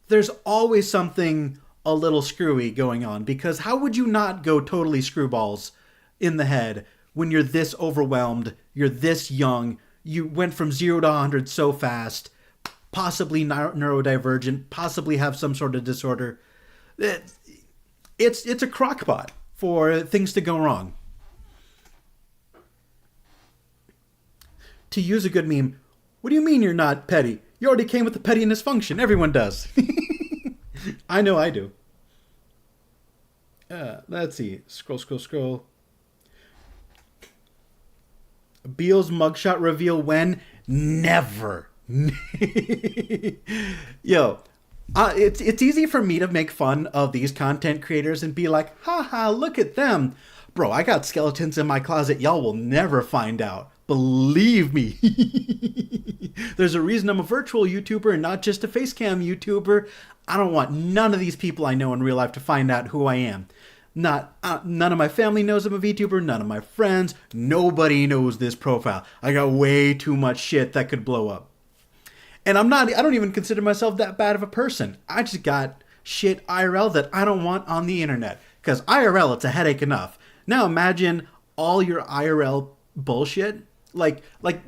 there's always something a little screwy going on, because how would you not go totally screwballs in the head when you're this overwhelmed, you're this young, you went from 0 to 100 so fast, possibly neurodivergent, possibly have some sort of disorder. It's a crockpot for things to go wrong. to use a good meme, what do you mean you're not petty? You already came with the pettiness function. Everyone does. I know I do. Let's see. Scroll. Beal's mugshot reveal when? Never. Yo, it's easy for me to make fun of these content creators and be like, haha, look at them. Bro, I got skeletons in my closet y'all will never find out. Believe me. There's a reason I'm a virtual YouTuber and not just a facecam YouTuber. I don't want none of these people I know in real life to find out who I am. None of my family knows I'm a VTuber. None of my friends. Nobody knows this profile. I got way too much shit that could blow up. And I don't even consider myself that bad of a person. I just got shit IRL that I don't want on the internet. Because IRL, it's a headache enough. Now imagine all your IRL bullshit. Like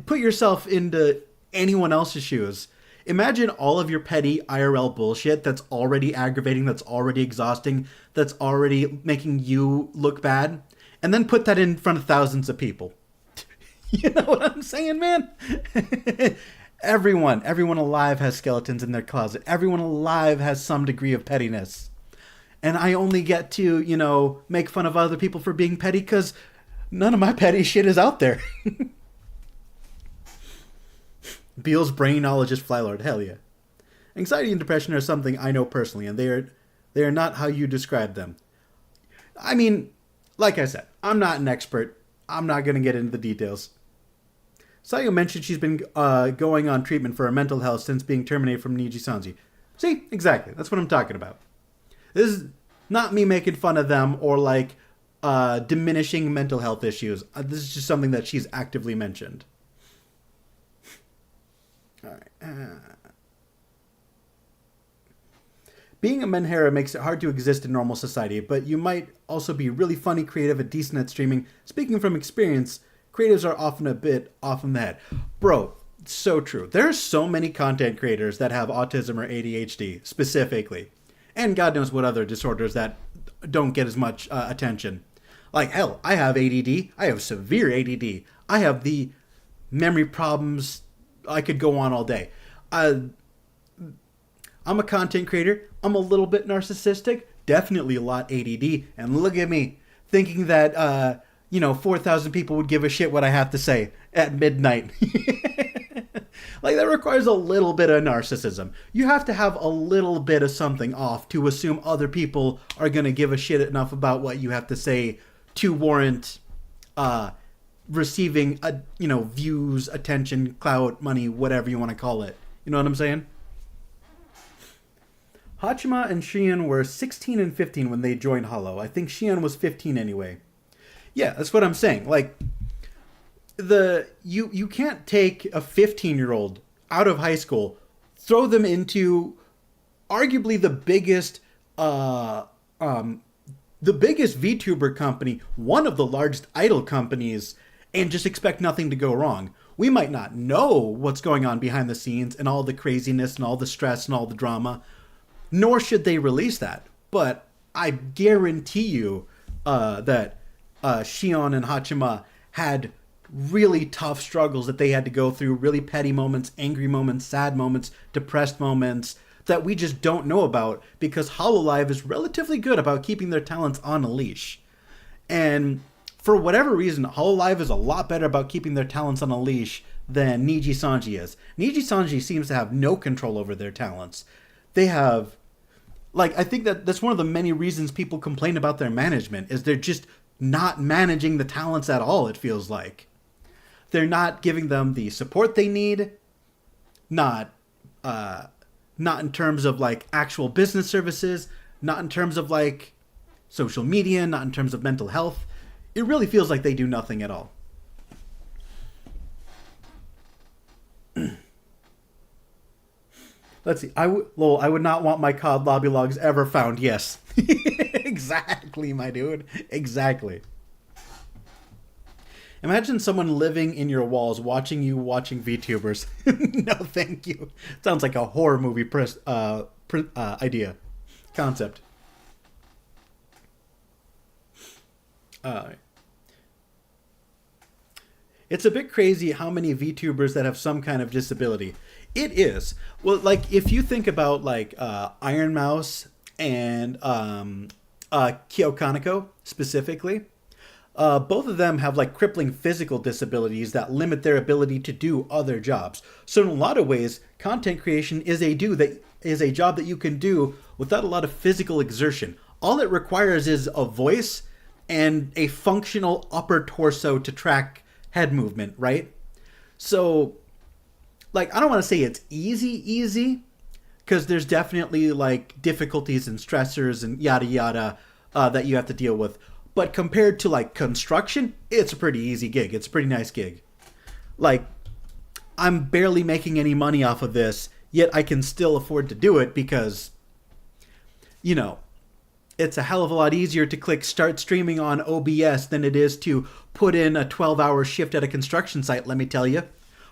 put yourself into anyone else's shoes. Imagine all of your petty IRL bullshit that's already aggravating, that's already exhausting, that's already making you look bad, and then put that in front of thousands of people. You know what I'm saying, man? Everyone alive has skeletons in their closet. Everyone alive has some degree of pettiness. And I only get to, make fun of other people for being petty because none of my petty shit is out there. Beal's brainologist Flylord, hell yeah. Anxiety and depression are something I know personally, and they are not how you describe them. I mean, like I said, I'm not an expert. I'm not going to get into the details. Sayu mentioned she's been going on treatment for her mental health since being terminated from Niji-sanji. See, exactly. That's what I'm talking about. This is not me making fun of them or diminishing mental health issues. This is just something that she's actively mentioned. All right. Being a menhera makes it hard to exist in normal society, but you might also be really funny, creative, and decent at streaming. Speaking from experience, creatives are often a bit off in the head. Bro, so true. There are so many content creators that have autism or ADHD, specifically. And God knows what other disorders that don't get as much attention. Like, hell, I have ADD. I have severe ADD. I have the memory problems. I could go on all day. I'm a content creator. I'm a little bit narcissistic. Definitely a lot ADD. And look at me thinking that, 4,000 people would give a shit what I have to say at midnight. Like, that requires a little bit of narcissism. You have to have a little bit of something off to assume other people are going to give a shit enough about what you have to say to warrant receiving, views, attention, clout, money, whatever you want to call it. You know what I'm saying? Hachima and Shion were 16 and 15 when they joined Hollow. I think Shion was 15 anyway. Yeah, that's what I'm saying. Like, you can't take a 15-year-old out of high school, throw them into arguably the biggest VTuber company, one of the largest idol companies, and just expect nothing to go wrong. We might not know what's going on behind the scenes and all the craziness and all the stress and all the drama, nor should they release that. But I guarantee you that Shion and Hachima had really tough struggles that they had to go through, really petty moments, angry moments, sad moments, depressed moments that we just don't know about because Hololive is relatively good about keeping their talents on a leash. And for whatever reason, Hololive is a lot better about keeping their talents on a leash than Niji-sanji is. Niji-sanji seems to have no control over their talents. They have, I think that's one of the many reasons people complain about their management is they're just not managing the talents at all, it feels like. They're not giving them the support they need, not in terms of actual business services, not in terms of social media, not in terms of mental health. It really feels like they do nothing at all. Let's see. I would not want my COD lobby logs ever found. Yes. Exactly, my dude. Exactly. Imagine someone living in your walls, watching VTubers. No, thank you. Sounds like a horror movie idea. Concept. It's a bit crazy how many VTubers that have some kind of disability. It is. Well, like, if you think about, like, Iron Mouse and Kyo Kaneko specifically, both of them have, like, crippling physical disabilities that limit their ability to do other jobs. So in a lot of ways, content creation is a job that you can do without a lot of physical exertion. All it requires is a voice and a functional upper torso to track head movement, right? So, like, I don't want to say it's easy, because there's definitely, like, difficulties and stressors and yada yada that you have to deal with. But compared to, like, construction, it's a pretty easy gig. It's a pretty nice gig. Like, I'm barely making any money off of this, yet I can still afford to do it because, you know, it's a hell of a lot easier to click start streaming on OBS than it is to put in a 12-hour shift at a construction site, let me tell you.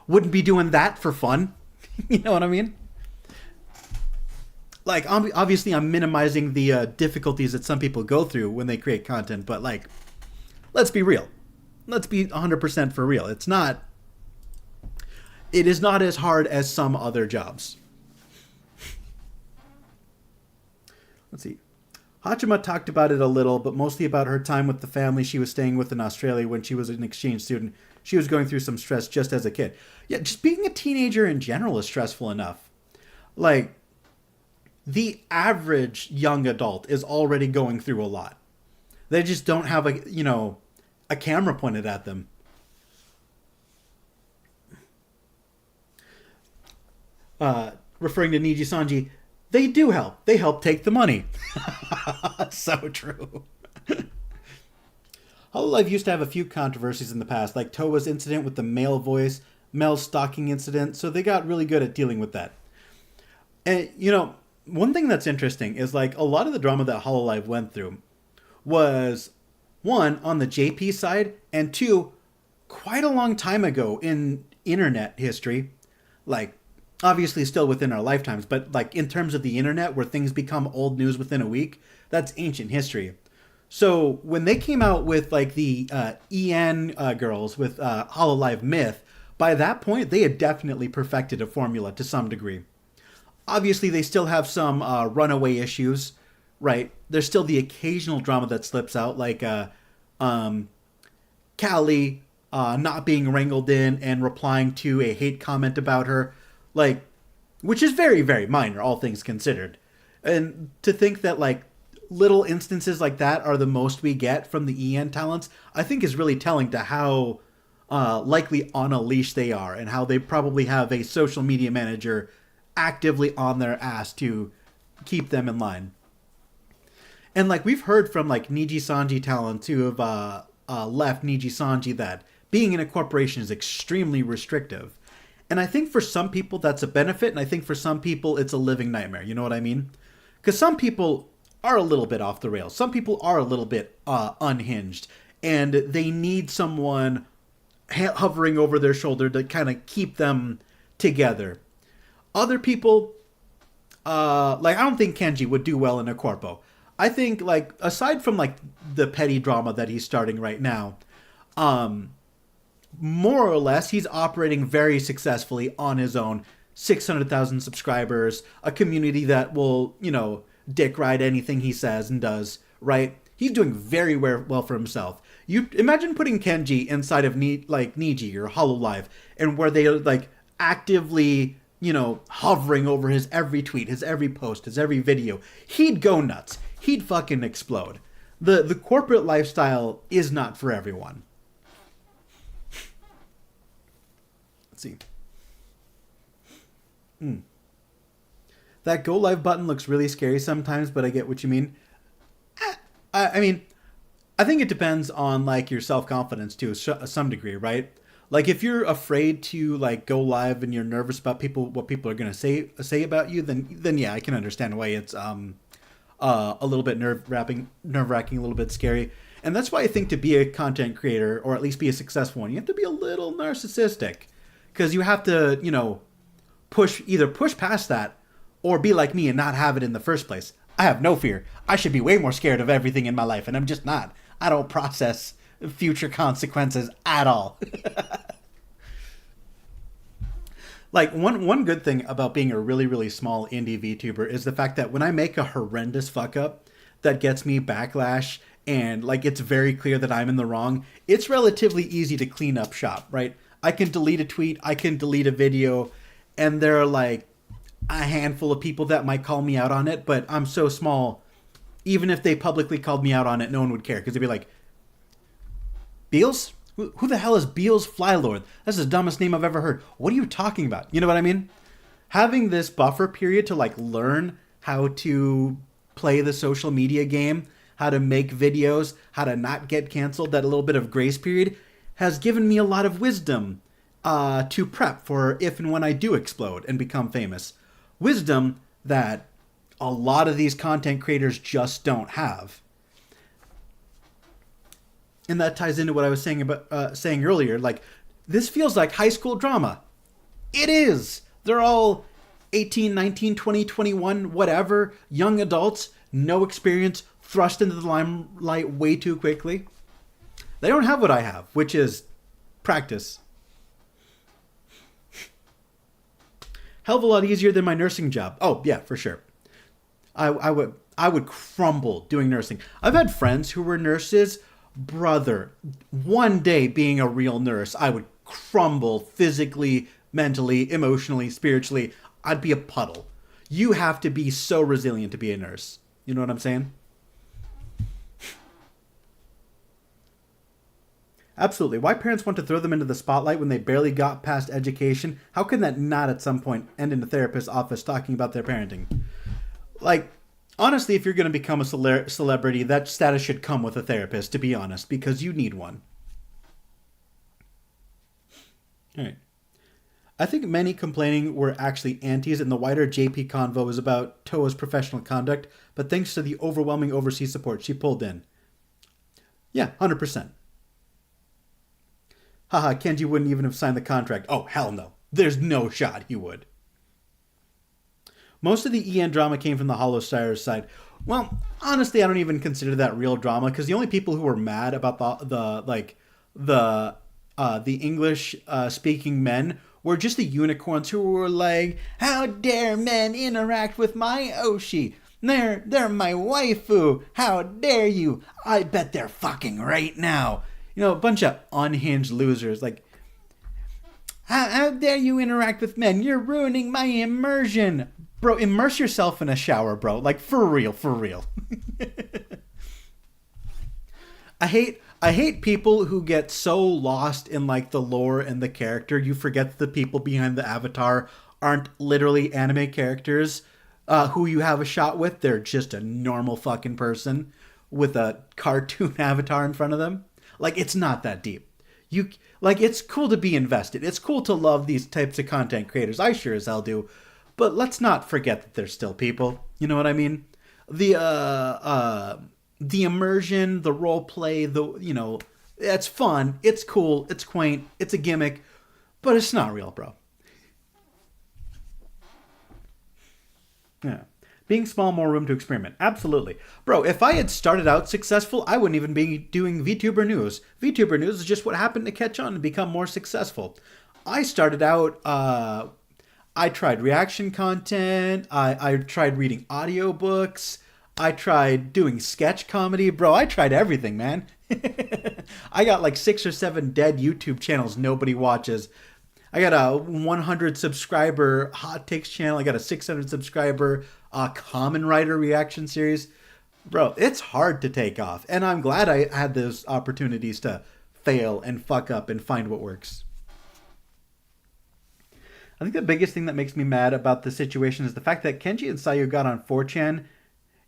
Wouldn't be doing that for fun. You know what I mean? Like, obviously I'm minimizing the difficulties that some people go through when they create content, but, like, let's be real. Let's be 100% for real. It is not as hard as some other jobs. Let's see. Hachima talked about it a little, but mostly about her time with the family she was staying with in Australia when she was an exchange student. She was going through some stress just as a kid. Yeah, just being a teenager in general is stressful enough. Like, the average young adult is already going through a lot. They just don't have a camera pointed at them. Referring to Niji Sanji, they do help. They help take the money. So true. Hololive used to have a few controversies in the past, like Towa's incident with the male voice, Mel's stalking incident, so they got really good at dealing with that. And, you know, one thing that's interesting is, like, a lot of the drama that Hololive went through was, one, on the JP side, and two, quite a long time ago in internet history. Like, obviously still within our lifetimes, but, like, in terms of the internet where things become old news within a week, that's ancient history. So when they came out with, like, the EN girls with Hololive Myth, by that point they had definitely perfected a formula to some degree. Obviously they still have some runaway issues, right? There's still the occasional drama that slips out, like Callie not being wrangled in and replying to a hate comment about her, like, which is very, very minor, all things considered. And to think that, like, little instances like that are the most we get from the EN talents, I think is really telling to how likely on a leash they are, and how they probably have a social media manager actively on their ass to keep them in line. And, like, we've heard from, like, Niji Sanji talents who have left Niji Sanji that being in a corporation is extremely restrictive. And I think for some people that's a benefit, and I think for some people it's a living nightmare. You know what I mean? Because some people are a little bit off the rails. Some people are a little bit unhinged, and they need someone hovering over their shoulder to kind of keep them together. Other people, like, I don't think Kenji would do well in a corpo. I think, like, aside from, like, the petty drama that he's starting right now, more or less he's operating very successfully on his own. 600,000 subscribers, a community that will, you know, dick ride anything he says and does, right? He's doing very well for himself. You imagine putting Kenji inside of Niji or Hololive, and where they are, like, actively, you know, hovering over his every tweet, his every post, his every video. He'd go nuts. He'd fucking explode. The corporate lifestyle is not for everyone. Let's see. That go live button looks really scary sometimes, but I get what you mean. I mean, I think it depends on, like, your self-confidence to some degree, right? Like, if you're afraid to, like, go live and you're nervous about what people are going to say about you, then yeah, I can understand why it's a little bit nerve-wracking, a little bit scary. And that's why I think to be a content creator, or at least be a successful one, you have to be a little narcissistic, because you have to, you know, push past that, or be like me and not have it in the first place. I have no fear. I should be way more scared of everything in my life, and I'm just not. I don't process future consequences at all. Like one good thing about being a really really small indie VTuber is the fact that when I make a horrendous fuck up that gets me backlash and like it's very clear that I'm in the wrong, it's relatively easy to clean up shop, right? I can delete a tweet, I can delete a video, and there are like a handful of people that might call me out on it, but I'm so small, even if they publicly called me out on it, no one would care because they'd be like, Beals? Who the hell is Beals Flylord? That's the dumbest name I've ever heard. What are you talking about? You know what I mean? Having this buffer period to like learn how to play the social media game, how to make videos, how to not get canceled, that little bit of grace period has given me a lot of wisdom to prep for if and when I do explode and become famous. Wisdom that a lot of these content creators just don't have. And that ties into what I was saying earlier. Like, this feels like high school drama. It is. They're all 18, 19, 20, 21, whatever, young adults, no experience, thrust into the limelight way too quickly. They don't have what I have, which is practice. Hell of a lot easier than my nursing job. Oh, yeah, for sure. I would crumble doing nursing. I've had friends who were nurses. Brother, one day being a real nurse, I would crumble physically, mentally, emotionally, spiritually. I'd be a puddle. You have to be so resilient to be a nurse. You know what I'm saying? Absolutely. Why parents want to throw them into the spotlight when they barely got past education? How can that not at some point end in a therapist's office talking about their parenting? Like, honestly, if you're going to become a celebrity, that status should come with a therapist, to be honest, because you need one. All right. I think many complaining were actually antis, and the wider JP convo was about Toa's professional conduct, but thanks to the overwhelming overseas support, she pulled in. Yeah, 100%. Haha, Kenji wouldn't even have signed the contract. Oh, hell no. There's no shot he would. Most of the EN drama came from the Hollow Stars side. Well, honestly, I don't even consider that real drama because the only people who were mad about the English speaking men were just the unicorns who were like, "How dare men interact with my Oshi? They're my waifu. How dare you? I bet they're fucking right now." You know, a bunch of unhinged losers. Like, how dare you interact with men? You're ruining my immersion. Bro, immerse yourself in a shower, bro. Like, for real, for real. I hate people who get so lost in, like, the lore and the character, you forget that the people behind the avatar aren't literally anime characters who you have a shot with. They're just a normal fucking person with a cartoon avatar in front of them. Like, it's not that deep. It's cool to be invested. It's cool to love these types of content creators. I sure as hell do. But let's not forget that they're still people. You know what I mean? The immersion, the role play, it's fun, it's cool, it's quaint, it's a gimmick, but it's not real, bro. Yeah. Being small, more room to experiment. Absolutely. Bro, if I had started out successful, I wouldn't even be doing VTuber news. VTuber news is just what happened to catch on and become more successful. I started out, I tried reaction content, I tried reading audiobooks, I tried doing sketch comedy. Bro, I tried everything, man. I got like 6 or 7 dead YouTube channels nobody watches. I got a 100 subscriber hot takes channel. I got a 600 subscriber Common Writer reaction series. Bro, it's hard to take off. And I'm glad I had those opportunities to fail and fuck up and find what works. I think the biggest thing that makes me mad about the situation is the fact that Kenji and Sayu got on 4chan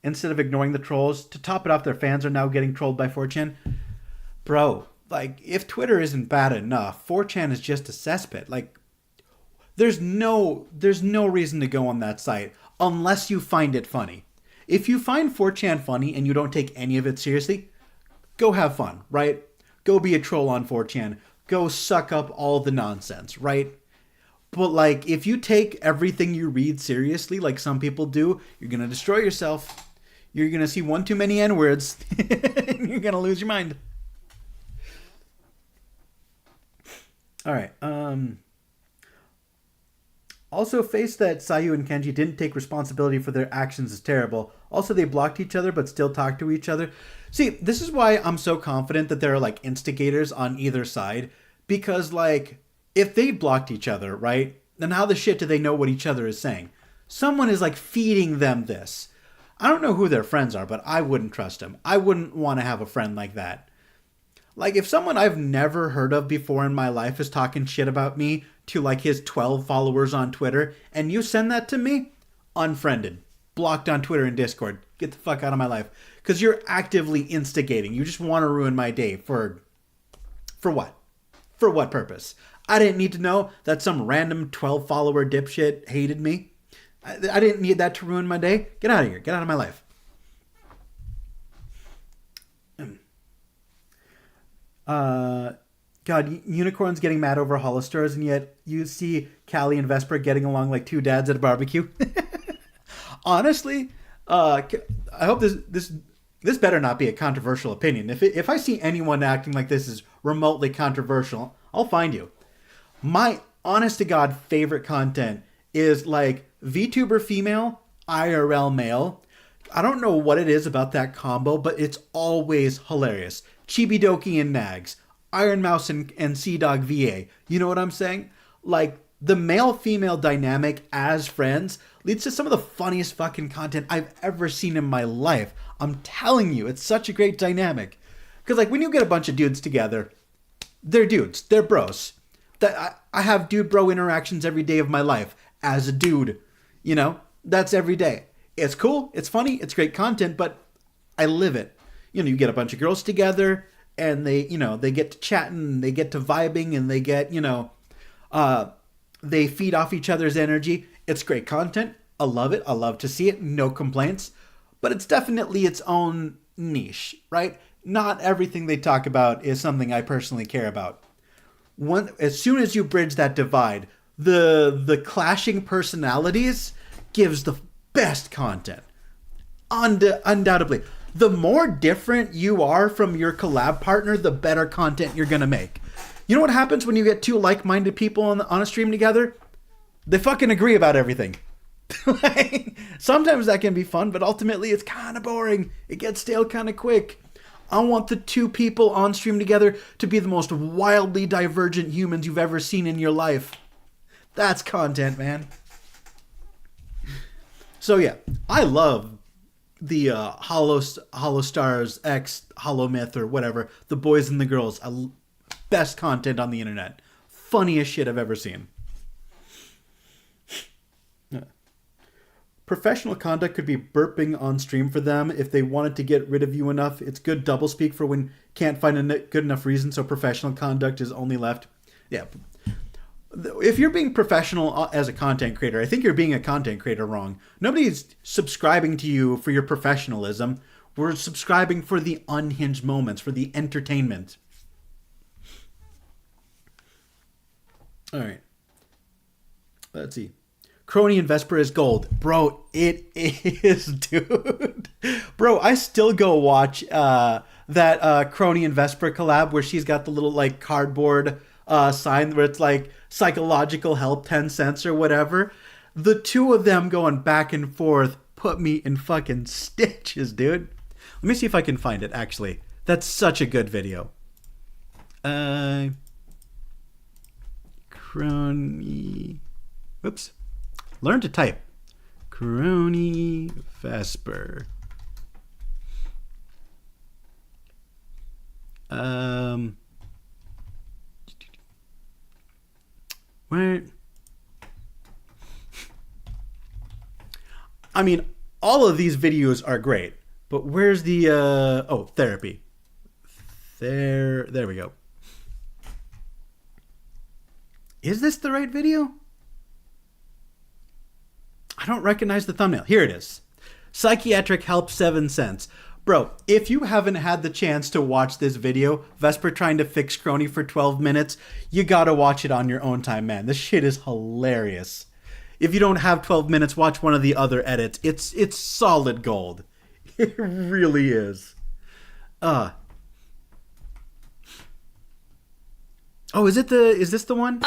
instead of ignoring the trolls. To top it off, their fans are now getting trolled by 4chan. Bro, like, if Twitter isn't bad enough, 4chan is just a cesspit. Like, there's no reason to go on that site unless you find it funny. If you find 4chan funny and you don't take any of it seriously, go have fun, right? Go be a troll on 4chan. Go suck up all the nonsense, right? But, like, if you take everything you read seriously, like some people do, you're going to destroy yourself. You're going to see one too many N-words. And you're going to lose your mind. All right. Also, face that Sayu and Kenji didn't take responsibility for their actions is terrible. Also, they blocked each other but still talk to each other. See, this is why I'm so confident that there are like instigators on either side. Because like, if they blocked each other, right? Then how the shit do they know what each other is saying? Someone is like feeding them this. I don't know who their friends are, but I wouldn't trust them. I wouldn't want to have a friend like that. Like, if someone I've never heard of before in my life is talking shit about me to, like, his 12 followers on Twitter, and you send that to me, unfriended, blocked on Twitter and Discord. Get the fuck out of my life. Because you're actively instigating. You just want to ruin my day for what? For what purpose? I didn't need to know that some random 12-follower dipshit hated me. I didn't need that to ruin my day. Get out of here. Get out of my life. God, unicorns getting mad over Hollisters, and yet you see Callie and Vesper getting along like two dads at a barbecue. Honestly, I hope this better not be a controversial opinion. If I see anyone acting like this is remotely controversial, I'll find you. My honest to God favorite content is like VTuber female, IRL male. I don't know what it is about that combo, but it's always hilarious. Chibidoki and Nags, Iron Mouse and Sea Dog VA. You know what I'm saying? Like, the male-female dynamic as friends leads to some of the funniest fucking content I've ever seen in my life. I'm telling you, it's such a great dynamic. Because, like, when you get a bunch of dudes together, they're dudes. They're bros. I have dude-bro interactions every day of my life as a dude. You know? That's every day. It's cool. It's funny. It's great content, but I live it. You know, you get a bunch of girls together, and they get to chatting, and they get to vibing, and they get, they feed off each other's energy. It's great content. I love it. I love to see it. No complaints. But it's definitely its own niche, right? Not everything they talk about is something I personally care about. As soon as you bridge that divide, the clashing personalities gives the best content. Undoubtedly. The more different you are from your collab partner, the better content you're going to make. You know what happens when you get two like-minded people on a stream together? They fucking agree about everything. Sometimes that can be fun, but ultimately it's kind of boring. It gets stale kind of quick. I want the two people on stream together to be the most wildly divergent humans you've ever seen in your life. That's content, man. So yeah, I love the Hollow Stars X Hollow Myth or whatever, the boys and the girls. Best content on the internet. Funniest shit I've ever seen. Professional conduct could be burping on stream for them if they wanted to get rid of you enough. It's good doublespeak for when can't find a good enough reason, so professional conduct is only left. Yeah. If you're being professional as a content creator, I think you're being a content creator wrong. Nobody's subscribing to you for your professionalism. We're subscribing for the unhinged moments, for the entertainment. All right. Let's see. Crony and Vesper is gold. Bro, it is, dude. Bro, I still go watch that Crony and Vesper collab where she's got the little like cardboard sign where it's like psychological help 10 cents or whatever. The two of them going back and forth put me in fucking stitches, dude. Let me see if I can find it, actually. That's such a good video. Crony... Whoops. Learn to type. Crony Vesper. Where? I mean, all of these videos are great, but where's the therapy? There we go. Is this the right video? I don't recognize the thumbnail. Here it is. Psychiatric help 7 cents. Bro, if you haven't had the chance to watch this video, Vesper trying to fix Crony for 12 minutes, you gotta watch it on your own time, man. This shit is hilarious. If you don't have 12 minutes, watch one of the other edits. It's solid gold. It really is. Oh, is this the one?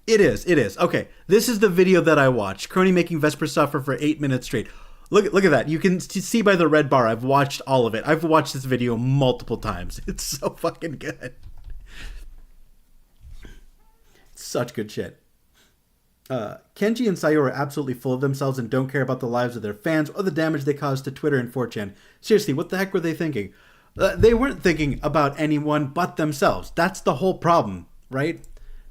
It is. Okay, this is the video that I watched. Crony making Vesper suffer for 8 minutes straight. Look at that. You can see by the red bar, I've watched all of it. I've watched this video multiple times. It's so fucking good. Such good shit. Kenji and Sayu are absolutely full of themselves and don't care about the lives of their fans or the damage they cause to Twitter and 4chan. Seriously, what the heck were they thinking? They weren't thinking about anyone but themselves. That's the whole problem, right?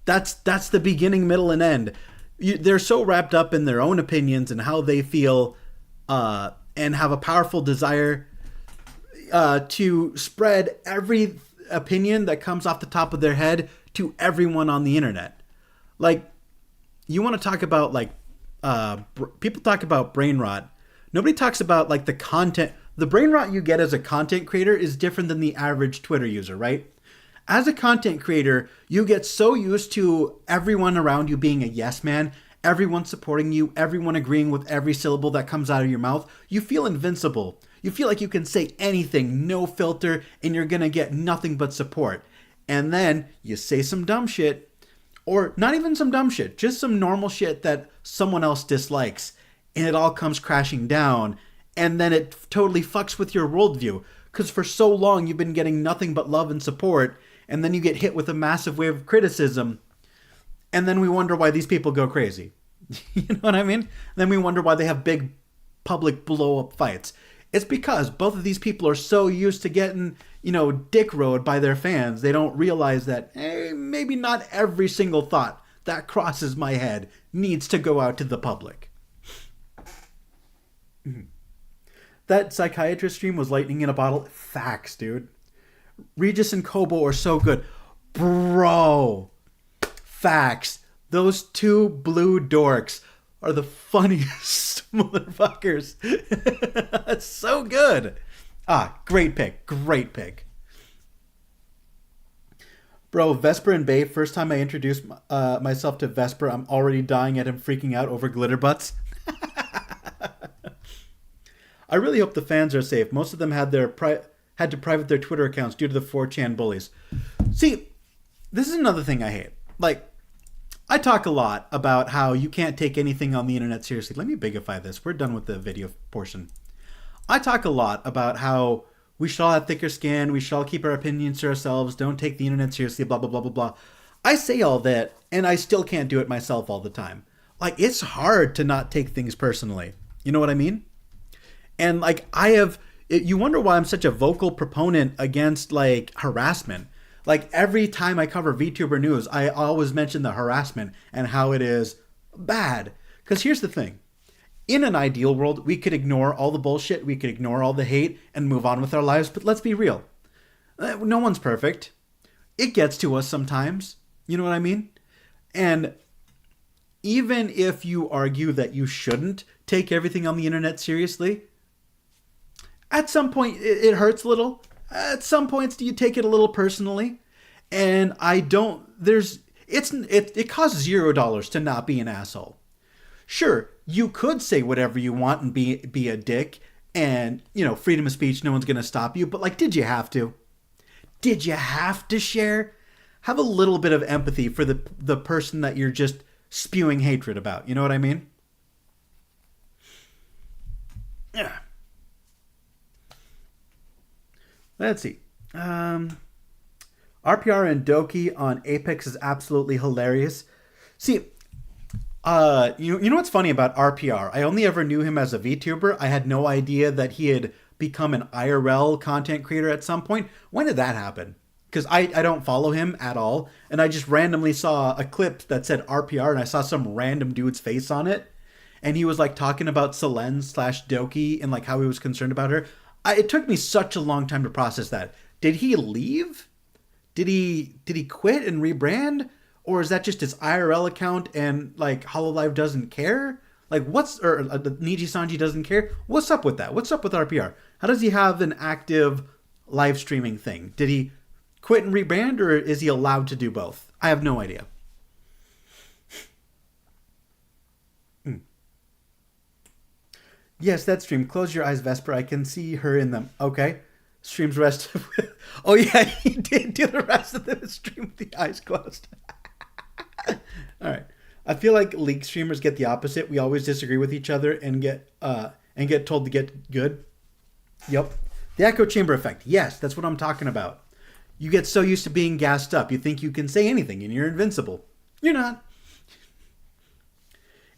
That's the beginning, middle, and end. They're so wrapped up in their own opinions and how they feel, and have a powerful desire to spread every opinion that comes off the top of their head to everyone on the internet. Like, you want to talk about, like, people talk about brain rot. Nobody talks about, like, the content. The brain rot you get as a content creator is different than the average Twitter user, right? As a content creator, you get so used to everyone around you being a yes man, everyone supporting you, everyone agreeing with every syllable that comes out of your mouth. You feel invincible. You feel like you can say anything, no filter, and you're going to get nothing but support. And then you say some dumb shit, or not even some dumb shit, just some normal shit that someone else dislikes, and it all comes crashing down, and then it totally fucks with your worldview, because for so long you've been getting nothing but love and support, and then you get hit with a massive wave of criticism, and then we wonder why these people go crazy. You know what I mean? Then we wonder why they have big public blow-up fights. It's because both of these people are so used to getting, dick rode by their fans, they don't realize that, hey, maybe not every single thought that crosses my head needs to go out to the public. That psychiatrist stream was lightning in a bottle. Facts, dude. Regis and Kobo are so good. Bro. Facts. Those two blue dorks are the funniest motherfuckers. That's so good. Great pick. Great pick. Bro, Vesper and Bae, first time I introduced myself to Vesper, I'm already dying at him freaking out over glitter butts. I really hope the fans are safe. Most of them had to private their Twitter accounts due to the 4chan bullies. See, this is another thing I hate. Like, I talk a lot about how you can't take anything on the internet seriously. Let me bigify this. We're done with the video portion. I talk a lot about how we should all have thicker skin, we should all keep our opinions to ourselves, don't take the internet seriously, blah, blah, blah, blah, blah. I say all that, and I still can't do it myself all the time. Like, it's hard to not take things personally. You know what I mean? And, like, you wonder why I'm such a vocal proponent against, like, harassment. Like, every time I cover VTuber news, I always mention the harassment and how it is bad. Because here's the thing. In an ideal world, we could ignore all the bullshit, we could ignore all the hate, and move on with our lives. But let's be real. No one's perfect. It gets to us sometimes. You know what I mean? And even if you argue that you shouldn't take everything on the internet seriously, at some point it hurts a little. At some points you take it a little personally. And it costs $0 to not be an asshole. Sure, you could say whatever you want and be a dick, and, freedom of speech, no one's going to stop you, but, like, did you have to? Did you have to share? Have a little bit of empathy for the person that you're just spewing hatred about. You know what I mean? Yeah. Let's see. RPR and Doki on Apex is absolutely hilarious. See, you know what's funny about RPR? I only ever knew him as a VTuber. I had no idea that he had become an IRL content creator at some point. When did that happen? Because I don't follow him at all. And I just randomly saw a clip that said RPR, and I saw some random dude's face on it. And he was, like, talking about Selene/Doki and, like, how he was concerned about her. It took me such a long time to process that. Did he leave? Did he quit and rebrand? Or is that just his IRL account and, like, Hololive doesn't care? Like, Niji Sanji doesn't care? What's up with that? What's up with RPR? How does he have an active live streaming thing? Did he quit and rebrand, or is he allowed to do both? I have no idea. Yes, that stream. Close your eyes, Vesper. I can see her in them. Okay. Stream's rest. Oh, yeah, he did do the rest of the stream with the eyes closed. All right. I feel like league streamers get the opposite. We always disagree with each other and get told to get good. Yep. The echo chamber effect. Yes, that's what I'm talking about. You get so used to being gassed up, you think you can say anything and you're invincible. You're not.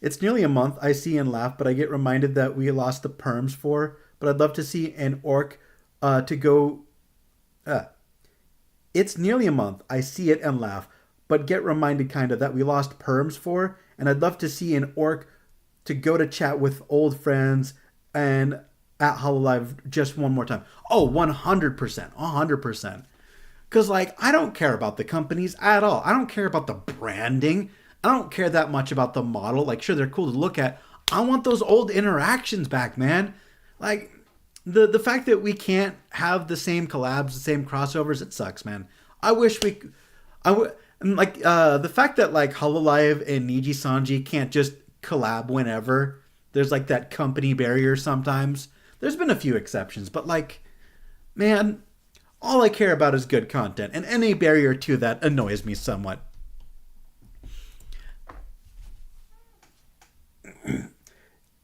It's nearly a month. I see and laugh, but I get reminded that we lost the perms for. But I'd love to see an orc to go. It's nearly a month. I see it and laugh, but get reminded kind of that we lost perms for. And I'd love to see an orc to go to chat with old friends and at HoloLive just one more time. Oh, 100%. 100%. Because, like, I don't care about the companies at all. I don't care about the branding. I don't care that much about the model. Like, sure, they're cool to look at. I want those old interactions back, man. Like, the fact that we can't have the same collabs, the same crossovers, it sucks, man. I wish we... the fact that, like, HoloLive and Niji Sanji can't just collab whenever. There's, like, that company barrier sometimes. There's been a few exceptions, but, like, man... all I care about is good content, and any barrier to that annoys me somewhat.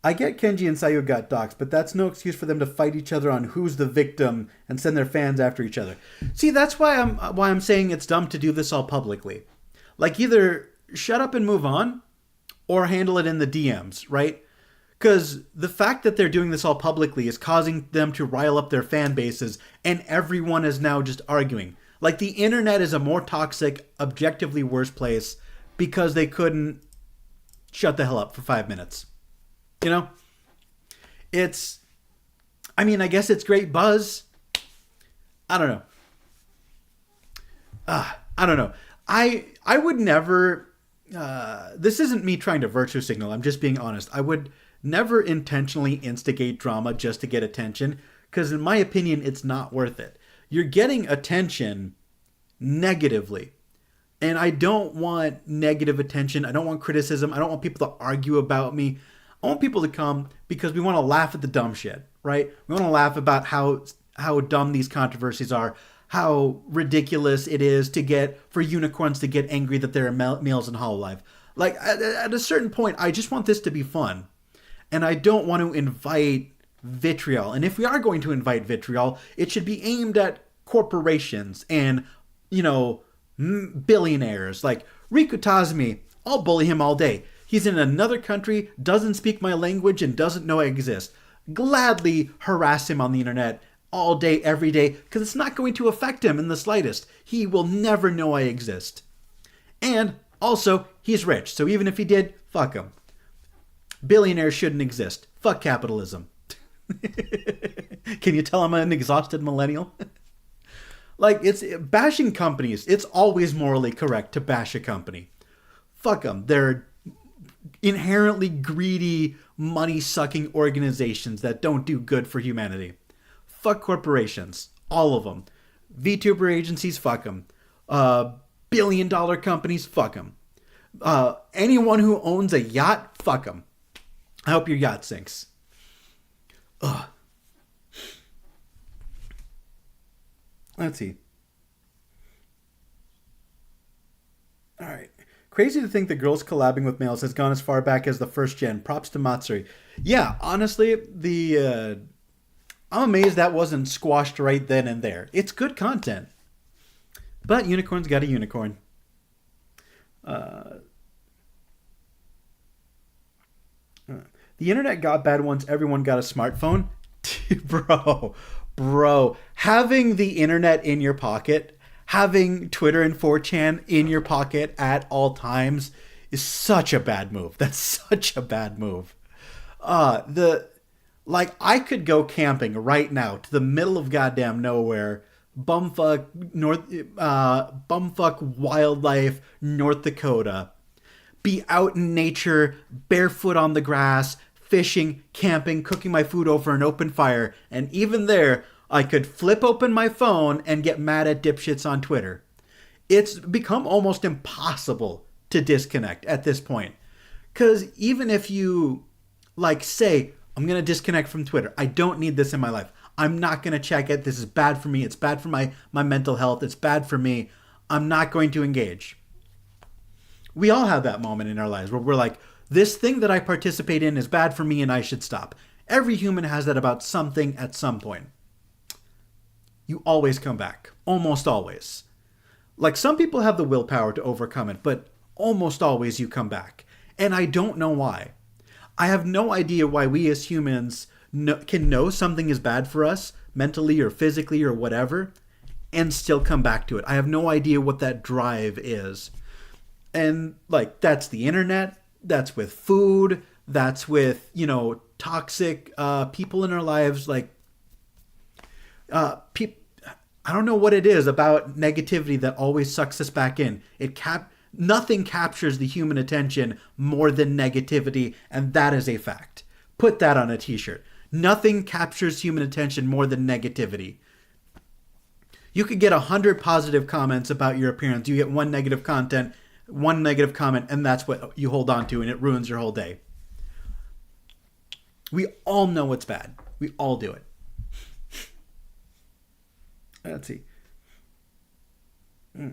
I get Kenji and Sayu got doxxed, but that's no excuse for them to fight each other on who's the victim and send their fans after each other. See, that's why I'm saying it's dumb to do this all publicly. Like, either shut up and move on, or handle it in the DMs, right? Because the fact that they're doing this all publicly is causing them to rile up their fan bases, and everyone is now just arguing. Like, the internet is a more toxic, objectively worse place because they couldn't shut the hell up for 5 minutes. You know? I guess it's great buzz. I don't know. I don't know. I would never... this isn't me trying to virtue signal. I'm just being honest. I would... never intentionally instigate drama just to get attention, because in my opinion, it's not worth it. You're getting attention negatively. And I don't want negative attention. I don't want criticism. I don't want people to argue about me. I want people to come because we want to laugh at the dumb shit, right? We want to laugh about how dumb these controversies are, how ridiculous it is for unicorns to get angry that there are males in HoloLive. Like, at a certain point, I just want this to be fun. And I don't want to invite vitriol. And if we are going to invite vitriol, it should be aimed at corporations and, billionaires. Like, Riku Tazumi, I'll bully him all day. He's in another country, doesn't speak my language, and doesn't know I exist. Gladly harass him on the internet all day, every day, because it's not going to affect him in the slightest. He will never know I exist. And, also, he's rich, so even if he did, fuck him. Billionaires shouldn't exist. Fuck capitalism. Can you tell I'm an exhausted millennial? Like, it's bashing companies. It's always morally correct to bash a company. Fuck them. They're inherently greedy, money-sucking organizations that don't do good for humanity. Fuck corporations. All of them. VTuber agencies, fuck them. Billion-dollar companies, fuck them. Anyone who owns a yacht, fuck them. I hope your yacht sinks. Ugh. Let's see. All right. Crazy to think that girls collabing with males has gone as far back as the first gen. Props to Matsuri. Yeah, honestly, I'm amazed that wasn't squashed right then and there. It's good content. But unicorns got a unicorn. The internet got bad once everyone got a smartphone. Bro, having the internet in your pocket, having Twitter and 4chan in your pocket at all times is such a bad move. That's such a bad move. I could go camping right now to the middle of goddamn nowhere, bumfuck wildlife, North Dakota, be out in nature, barefoot on the grass, fishing, camping, cooking my food over an open fire, and even there, I could flip open my phone and get mad at dipshits on Twitter. It's become almost impossible to disconnect at this point. Because even if you, say, I'm going to disconnect from Twitter, I don't need this in my life. I'm not going to check it. This is bad for me. It's bad for my mental health. It's bad for me. I'm not going to engage. We all have that moment in our lives where we're like, this thing that I participate in is bad for me and I should stop. Every human has that about something at some point. You always come back. Almost always. Like, some people have the willpower to overcome it, but almost always you come back. And I don't know why. I have no idea why we as humans can know something is bad for us, mentally or physically or whatever, and still come back to it. I have no idea what that drive is. And, like, that's the internet, that's with food, that's with, you know, toxic people in our lives, like, I don't know what it is about negativity that always sucks us back in. Nothing captures the human attention more than negativity, and that is a fact. Put that on a t-shirt. Nothing captures human attention more than negativity. You could get 100 positive comments about your appearance. You get one negative comment, and that's what you hold on to, and it ruins your whole day. We all know it's bad. We all do it. Let's see. All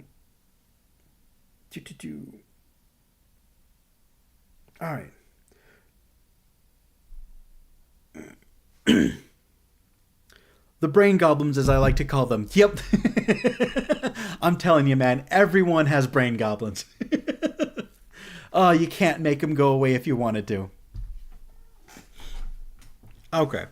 right. The brain goblins, as I like to call them. Yep. I'm telling you, man, everyone has brain goblins. Oh, you can't make them go away if you wanted to. Okay.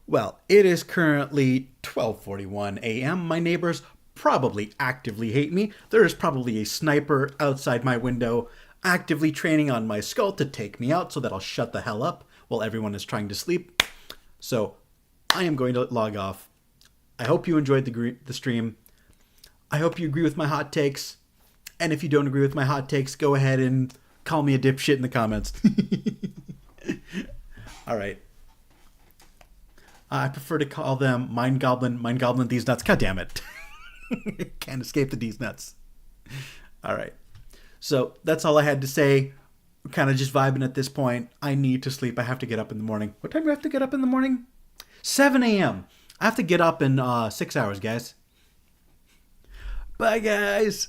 Well, it is currently 12:41 a.m. My neighbors probably actively hate me. There is probably a sniper outside my window actively training on my skull to take me out so that I'll shut the hell up while everyone is trying to sleep. So I am going to log off. I hope you enjoyed the stream. I hope you agree with my hot takes. And if you don't agree with my hot takes, go ahead and call me a dipshit in the comments. All right. I prefer to call them Mind Goblin, these nuts. God damn it. Can't escape the these nuts. All right. So that's all I had to say. We're kind of just vibing at this point. I need to sleep. I have to get up in the morning. What time do I have to get up in the morning? 7 a.m. I have to get up in 6 hours, guys. Bye, guys.